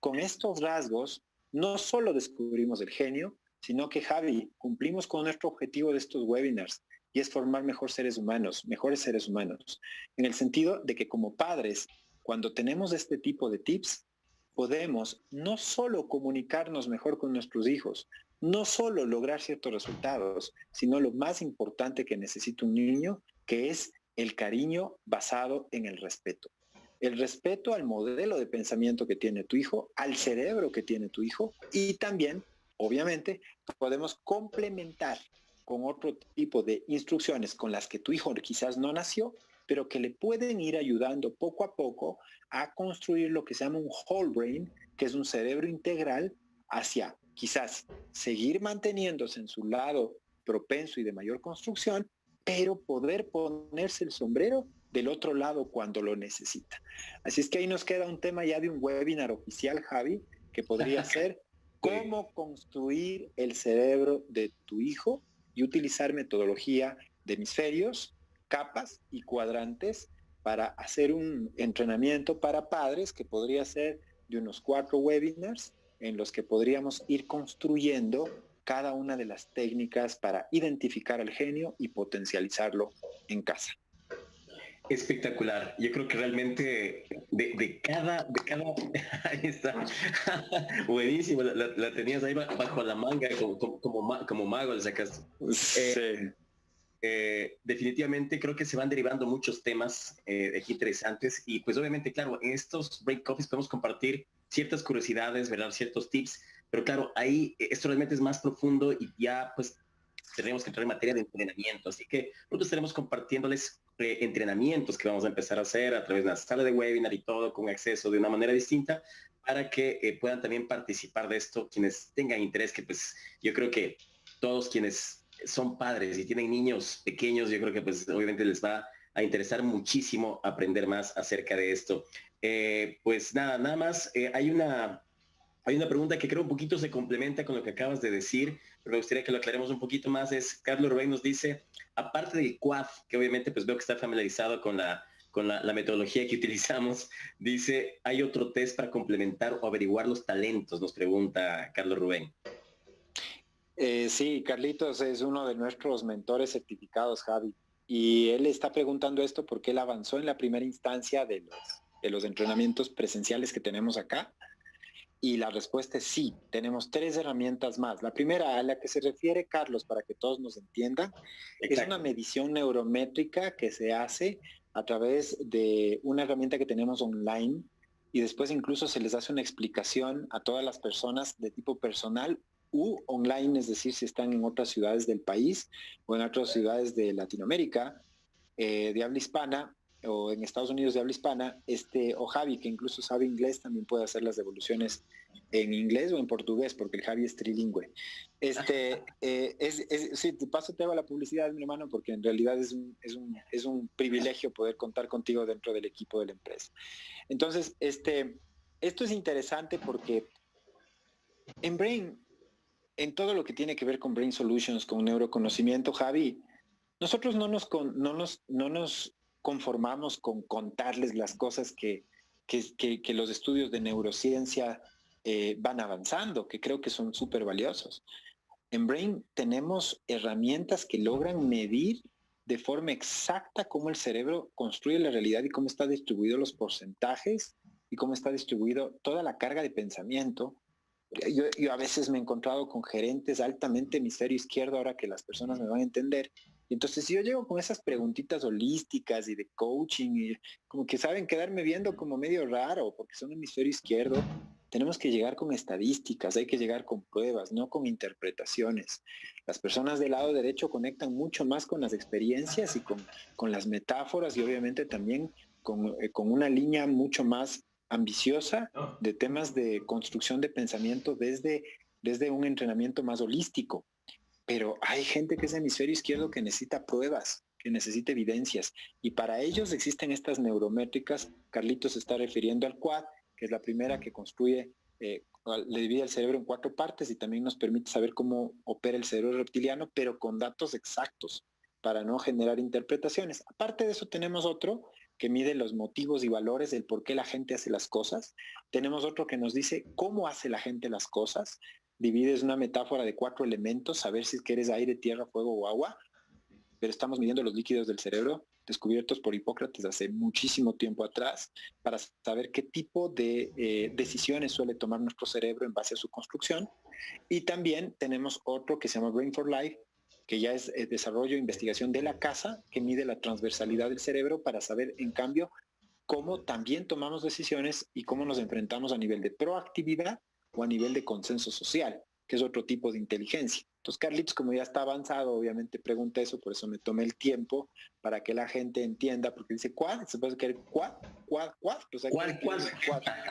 Con estos rasgos, no solo descubrimos el genio, sino que, Javi, cumplimos con nuestro objetivo de estos webinars y es formar mejores seres humanos, en el sentido de que como padres, cuando tenemos este tipo de tips, podemos no solo comunicarnos mejor con nuestros hijos, no solo lograr ciertos resultados, sino lo más importante que necesita un niño, que es el cariño basado en el respeto. El respeto al modelo de pensamiento que tiene tu hijo, al cerebro que tiene tu hijo y también, obviamente, podemos complementar con otro tipo de instrucciones con las que tu hijo quizás no nació, pero que le pueden ir ayudando poco a poco a construir lo que se llama un whole brain, que es un cerebro integral hacia quizás seguir manteniéndose en su lado propenso y de mayor construcción, pero poder ponerse el sombrero del otro lado cuando lo necesita. Así es que ahí nos queda un tema ya de un webinar oficial, Javi, que podría ser cómo construir el cerebro de tu hijo y utilizar metodología de hemisferios, capas y cuadrantes para hacer un entrenamiento para padres que podría ser de unos 4 webinars en los que podríamos ir construyendo cada una de las técnicas para identificar al genio y potencializarlo en casa. Espectacular. Yo creo que realmente de cada, ahí está. Buenísimo, la tenías ahí bajo la manga, como mago le sacaste. Sí. Definitivamente creo que se van derivando muchos temas aquí interesantes y pues obviamente, claro, en estos break coffees podemos compartir ciertas curiosidades, ¿verdad? Ciertos tips, pero claro, ahí esto realmente es más profundo y ya pues tenemos que entrar en materia de entrenamiento, así que nosotros estaremos compartiéndoles entrenamientos que vamos a empezar a hacer a través de una sala de webinar y todo con acceso de una manera distinta para que puedan también participar de esto quienes tengan interés, que pues yo creo que todos quienes son padres y tienen niños pequeños, yo creo que pues obviamente les va a interesar muchísimo aprender más acerca de esto. Pues nada más, hay una pregunta que creo un poquito se complementa con lo que acabas de decir, pero me gustaría que lo aclaremos un poquito más. Es Carlos Rubén nos dice, aparte del QUAD, que obviamente pues veo que está familiarizado con la metodología que utilizamos, dice, ¿hay otro test para complementar o averiguar los talentos? Nos pregunta Carlos Rubén. Sí, Carlitos es uno de nuestros mentores certificados, Javi. Y él está preguntando esto porque él avanzó en la primera instancia de los entrenamientos presenciales que tenemos acá. Y la respuesta es sí, tenemos 3 herramientas más. La primera, a la que se refiere Carlos, para que todos nos entiendan, es una medición neurométrica que se hace a través de una herramienta que tenemos online y después incluso se les hace una explicación a todas las personas de tipo personal u online, es decir, si están en otras ciudades del país o en otras ciudades de Latinoamérica, de habla hispana, o en Estados Unidos de habla hispana, o Javi, que incluso sabe inglés, también puede hacer las devoluciones en inglés o en portugués, porque el Javi es trilingüe. Sí, de paso te hago la publicidad, mi hermano, porque en realidad es un privilegio poder contar contigo dentro del equipo de la empresa. Entonces, esto es interesante porque en Brain, en todo lo que tiene que ver con Brain Solutions, con neuroconocimiento, Javi, nosotros no nos conformamos con contarles las cosas que los estudios de neurociencia van avanzando, que creo que son súper valiosos. En Brain tenemos herramientas que logran medir de forma exacta cómo el cerebro construye la realidad y cómo está distribuido los porcentajes y cómo está distribuido toda la carga de pensamiento. Yo a veces me he encontrado con gerentes altamente hemisferio izquierdo, ahora que las personas me van a entender. Y entonces si yo llego con esas preguntitas holísticas y de coaching, y como que saben quedarme viendo como medio raro, porque son hemisferio izquierdo, tenemos que llegar con estadísticas, hay que llegar con pruebas, no con interpretaciones. Las personas del lado derecho conectan mucho más con las experiencias y con las metáforas y obviamente también con una línea mucho más ambiciosa de temas de construcción de pensamiento desde un entrenamiento más holístico. Pero hay gente que es hemisferio izquierdo que necesita pruebas, que necesita evidencias. Y para ellos existen estas neurométricas. Carlitos se está refiriendo al quad, que es la primera que construye, le divide el cerebro en 4 partes y también nos permite saber cómo opera el cerebro reptiliano, pero con datos exactos para no generar interpretaciones. Aparte de eso tenemos otro que mide los motivos y valores del por qué la gente hace las cosas. Tenemos otro que nos dice cómo hace la gente las cosas. Divides una metáfora de 4 elementos, saber si es que eres aire, tierra, fuego o agua, pero estamos midiendo los líquidos del cerebro descubiertos por Hipócrates hace muchísimo tiempo atrás para saber qué tipo de decisiones suele tomar nuestro cerebro en base a su construcción. Y también tenemos otro que se llama Brain for Life, que ya es desarrollo e investigación de la casa, que mide la transversalidad del cerebro para saber, en cambio, cómo también tomamos decisiones y cómo nos enfrentamos a nivel de proactividad o a nivel de consenso social, que es otro tipo de inteligencia. Entonces, Carlitos, como ya está avanzado, obviamente pregunta eso, por eso me tomé el tiempo para que la gente entienda, porque dice, ¿cuál? ¿Se puede querer cuál? ¿Cuál? O sea,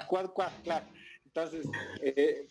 ¿cuál? Claro. Entonces,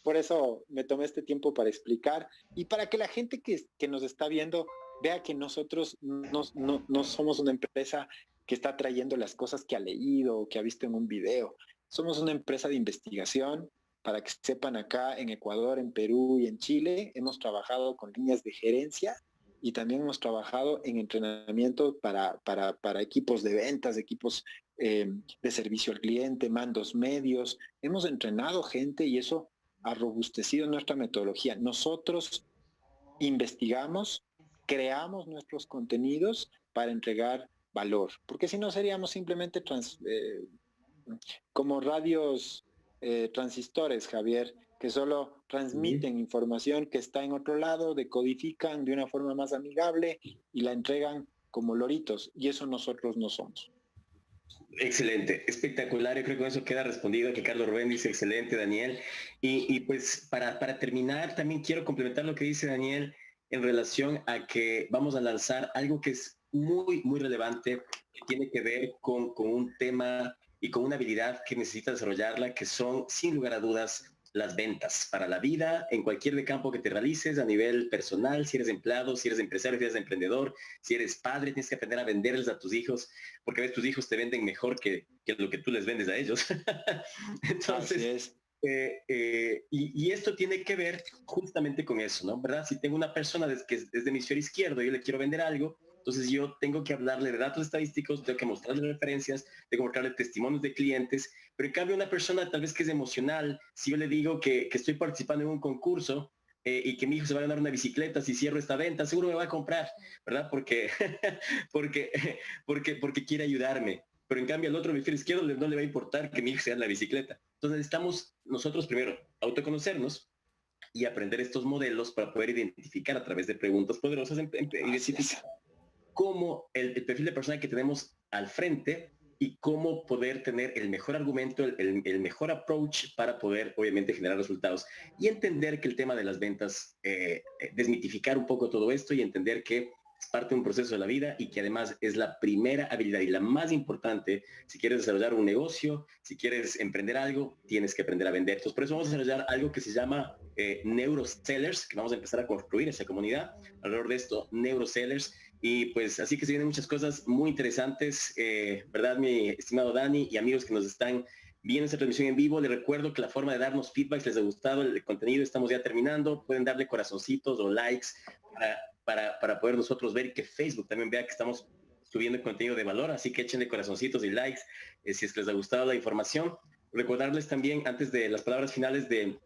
por eso me tomé este tiempo para explicar y para que la gente que nos está viendo vea que nosotros no somos una empresa que está trayendo las cosas que ha leído o que ha visto en un video. Somos una empresa de investigación. Para que sepan, acá en Ecuador, en Perú y en Chile hemos trabajado con líneas de gerencia y también hemos trabajado en entrenamiento para equipos de ventas, equipos de servicio al cliente, mandos medios. Hemos entrenado gente y eso ha robustecido nuestra metodología. Nosotros investigamos, creamos nuestros contenidos para entregar valor, porque si no seríamos simplemente como radios transistores, Javier, que solo transmiten información que está en otro lado, decodifican de una forma más amigable y la entregan como loritos, y eso nosotros no somos. Excelente, espectacular. Yo creo que con eso queda respondido, que Carlos Rubén dice excelente, Daniel. Y pues para terminar, también quiero complementar lo que dice Daniel en relación a que vamos a lanzar algo que es muy relevante, que tiene que ver con un tema y con una habilidad que necesita desarrollarla, que son, sin lugar a dudas, las ventas para la vida, en cualquier campo que te realices, a nivel personal, si eres empleado, si eres empresario, si eres emprendedor, si eres padre, tienes que aprender a venderles a tus hijos, porque ves, tus hijos te venden mejor que lo que tú les vendes a ellos. Entonces, y esto tiene que ver justamente con eso, ¿no? ¿Verdad? Si tengo una persona que es de hemisferio izquierdo y yo le quiero vender algo, entonces yo tengo que hablarle de datos estadísticos, tengo que mostrarle referencias, tengo que mostrarle testimonios de clientes, pero en cambio una persona tal vez que es emocional, si yo le digo que estoy participando en un concurso y que mi hijo se va a ganar una bicicleta, si cierro esta venta, seguro me va a comprar, ¿verdad? Porque, porque quiere ayudarme. Pero en cambio al otro hemisferio izquierdo no le va a importar que mi hijo se gane la bicicleta. Entonces necesitamos nosotros primero autoconocernos y aprender estos modelos para poder identificar a través de preguntas poderosas, identificar cómo el perfil de persona que tenemos al frente y cómo poder tener el mejor argumento, el mejor approach para poder obviamente generar resultados y entender que el tema de las ventas, desmitificar un poco todo esto y entender que es parte de un proceso de la vida y que además es la primera habilidad y la más importante si quieres desarrollar un negocio, si quieres emprender algo, tienes que aprender a vender. Entonces, por eso vamos a desarrollar algo que se llama Neurosellers, que vamos a empezar a construir esa comunidad alrededor de esto, Neurosellers. Y pues así que se vienen muchas cosas muy interesantes, ¿verdad, mi estimado Dani y amigos que nos están viendo esta transmisión en vivo. Les recuerdo que la forma de darnos feedback, si les ha gustado el contenido, estamos ya terminando. Pueden darle corazoncitos o likes para poder nosotros ver, que Facebook también vea que estamos subiendo contenido de valor. Así que échenle corazoncitos y likes si es que les ha gustado la información. Recordarles también, antes de las palabras finales de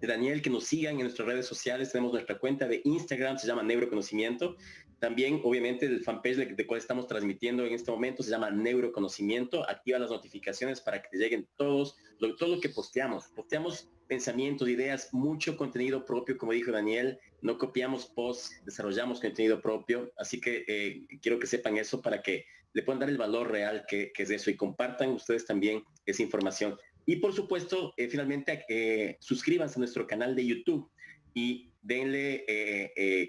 Daniel, que nos sigan en nuestras redes sociales. Tenemos nuestra cuenta de Instagram, se llama Neuroconocimiento. También, obviamente, el fanpage de cual estamos transmitiendo en este momento se llama Neuroconocimiento. Activa las notificaciones para que te lleguen todo lo que posteamos. Posteamos pensamientos, ideas, mucho contenido propio, como dijo Daniel. No copiamos posts, desarrollamos contenido propio. Así que quiero que sepan eso para que le puedan dar el valor real que es eso, y compartan ustedes también esa información. Y por supuesto, finalmente, suscríbanse a nuestro canal de YouTube y denle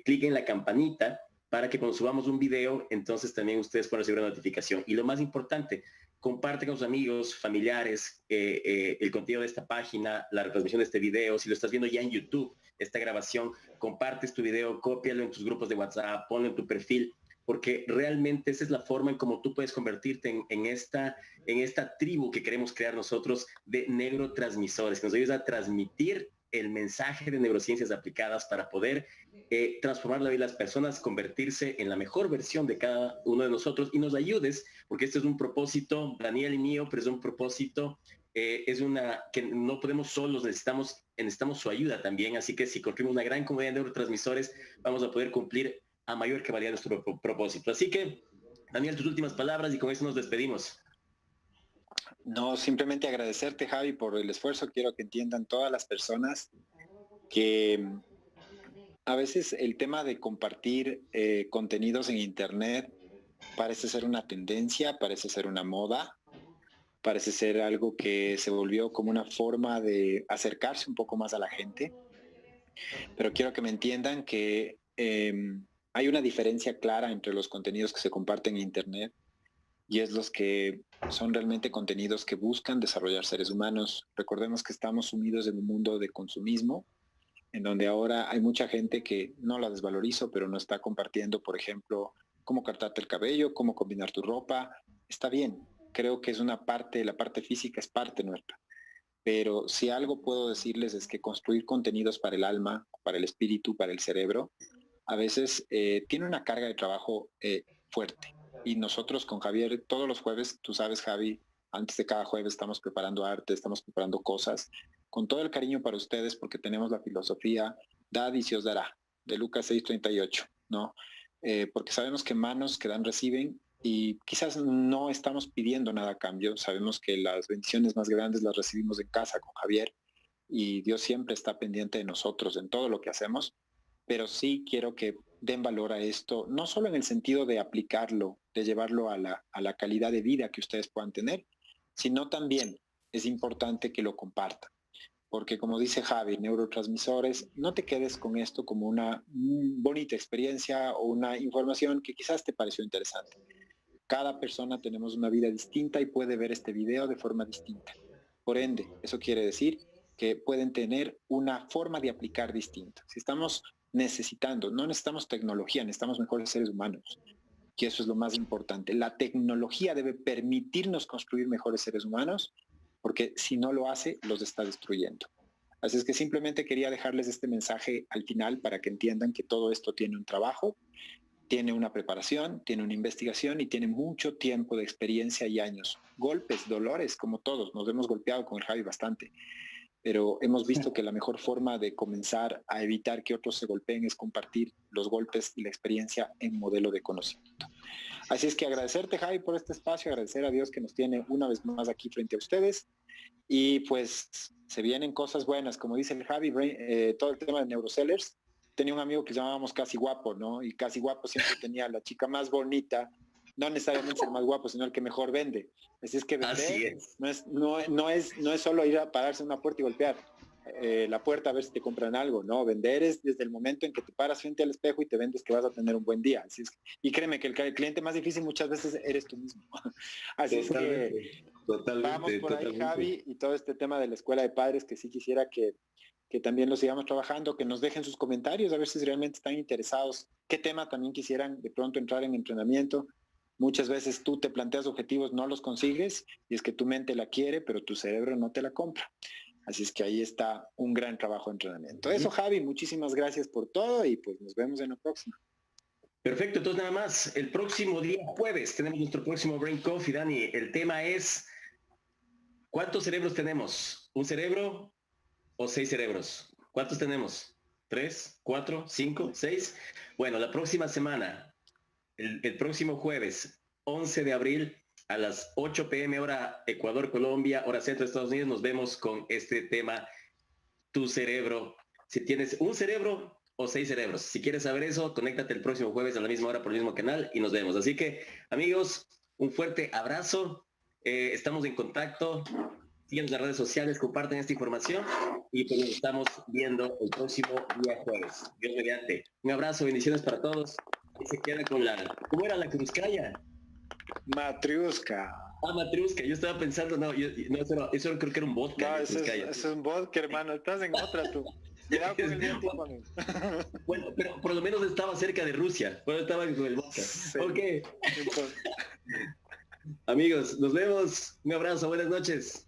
clic en la campanita para que cuando subamos un video, entonces también ustedes puedan recibir una notificación. Y lo más importante, comparte con sus amigos, familiares, el contenido de esta página, la retransmisión de este video. Si lo estás viendo ya en YouTube, esta grabación, comparte tu video, cópialo en tus grupos de WhatsApp, ponlo en tu perfil, porque realmente esa es la forma en cómo tú puedes convertirte en esta tribu que queremos crear nosotros de neurotransmisores, que nos ayuda a transmitir el mensaje de neurociencias aplicadas para poder transformar la vida de las personas, convertirse en la mejor versión de cada uno de nosotros, y nos ayudes, porque este es un propósito, Daniel y mío, pero es un propósito, es una que no podemos solos, necesitamos su ayuda también. Así que si construimos una gran comunidad de neurotransmisores, vamos a poder cumplir a mayor cabalidad nuestro propósito. Así que, Daniel, tus últimas palabras, y con eso nos despedimos. No, simplemente agradecerte, Javi, por el esfuerzo. Quiero que entiendan todas las personas que a veces el tema de compartir contenidos en Internet parece ser una tendencia, parece ser una moda, parece ser algo que se volvió como una forma de acercarse un poco más a la gente. Pero quiero que me entiendan que hay una diferencia clara entre los contenidos que se comparten en Internet y es los que son realmente contenidos que buscan desarrollar seres humanos. Recordemos que estamos sumidos en un mundo de consumismo, en donde ahora hay mucha gente que no la desvalorizo, pero no está compartiendo, por ejemplo, cómo cortarte el cabello, cómo combinar tu ropa. Está bien, creo que es una parte, la parte física es parte nuestra. Pero si algo puedo decirles es que construir contenidos para el alma, para el espíritu, para el cerebro, a veces tiene una carga de trabajo fuerte. Y nosotros con Javier, todos los jueves, tú sabes, Javi, antes de cada jueves estamos preparando arte, estamos preparando cosas, con todo el cariño para ustedes, porque tenemos la filosofía, dad y se os dará, de Lucas 6:38, ¿no? Porque sabemos que manos que dan reciben, y quizás no estamos pidiendo nada a cambio, sabemos que las bendiciones más grandes las recibimos en casa con Javier, y Dios siempre está pendiente de nosotros en todo lo que hacemos, pero sí quiero que den valor a esto, no solo en el sentido de aplicarlo, de llevarlo a la calidad de vida que ustedes puedan tener, sino también es importante que lo compartan. Porque como dice Javi, neurotransmisores, no te quedes con esto como una bonita experiencia o una información que quizás te pareció interesante. Cada persona tenemos una vida distinta y puede ver este video de forma distinta. Por ende, eso quiere decir que pueden tener una forma de aplicar distinta. Si estamos necesitando, no necesitamos tecnología, necesitamos mejores seres humanos, que eso es lo más importante. La tecnología debe permitirnos construir mejores seres humanos, porque si no lo hace, los está destruyendo. Así es que simplemente quería dejarles este mensaje al final para que entiendan que todo esto tiene un trabajo, tiene una preparación, tiene una investigación y tiene mucho tiempo de experiencia y años. Golpes, dolores, como todos, nos hemos golpeado con el Javi bastante, pero hemos visto que la mejor forma de comenzar a evitar que otros se golpeen es compartir los golpes y la experiencia en modelo de conocimiento. Así es que agradecerte, Javi, por este espacio, agradecer a Dios que nos tiene una vez más aquí frente a ustedes, y pues se vienen cosas buenas, como dice el Javi, todo el tema de neurosellers. Tenía un amigo que llamábamos Casi Guapo, ¿no? Y Casi Guapo siempre tenía la chica más bonita, no necesariamente el más guapo, sino el que mejor vende. Así es que vender no es solo ir a pararse en una puerta y golpear la puerta a ver si te compran algo, no, vender es desde el momento en que te paras frente al espejo y te vendes que vas a tener un buen día. Así es, y créeme que el cliente más difícil muchas veces eres tú mismo. Así Totalmente, es que vamos por ahí, Javi, y todo este tema de la escuela de padres, que sí quisiera que también lo sigamos trabajando, que nos dejen sus comentarios, a ver si realmente están interesados, qué tema también quisieran de pronto entrar en entrenamiento. Muchas veces tú te planteas objetivos, no los consigues, y es que tu mente la quiere, pero tu cerebro no te la compra. Así es que ahí está un gran trabajo de entrenamiento. Eso, Javi, muchísimas gracias por todo y pues nos vemos en la próxima. Perfecto, entonces nada más, el próximo día jueves tenemos nuestro próximo Brain Coffee, Dani. El tema es, ¿cuántos cerebros tenemos? ¿Un cerebro o 6 cerebros? ¿Cuántos tenemos? ¿3, 4, 5, 6? Bueno, la próxima semana, el próximo jueves, 11 de abril, a las 8 p.m. hora Ecuador, Colombia, hora centro de Estados Unidos, nos vemos con este tema, tu cerebro. Si tienes un cerebro o 6 cerebros. Si quieres saber eso, conéctate el próximo jueves a la misma hora por el mismo canal y nos vemos. Así que, amigos, un fuerte abrazo. Estamos en contacto. Síguenos en las redes sociales, comparten esta información y pues nos estamos viendo el próximo día jueves. Dios mediante. Un abrazo, bendiciones para todos. Y se queda con la... ¿Cómo era la cruzcaya? Matriuska. Matriuska. Yo estaba pensando, no, eso creo que era un vodka. No, eso es un vodka, hermano. Estás en otra tú. Cuidado con el vodka. Bueno, pero por lo menos estaba cerca de Rusia. Bueno, estaba con el vodka. Sí. Ok. Amigos, nos vemos. Un abrazo, buenas noches.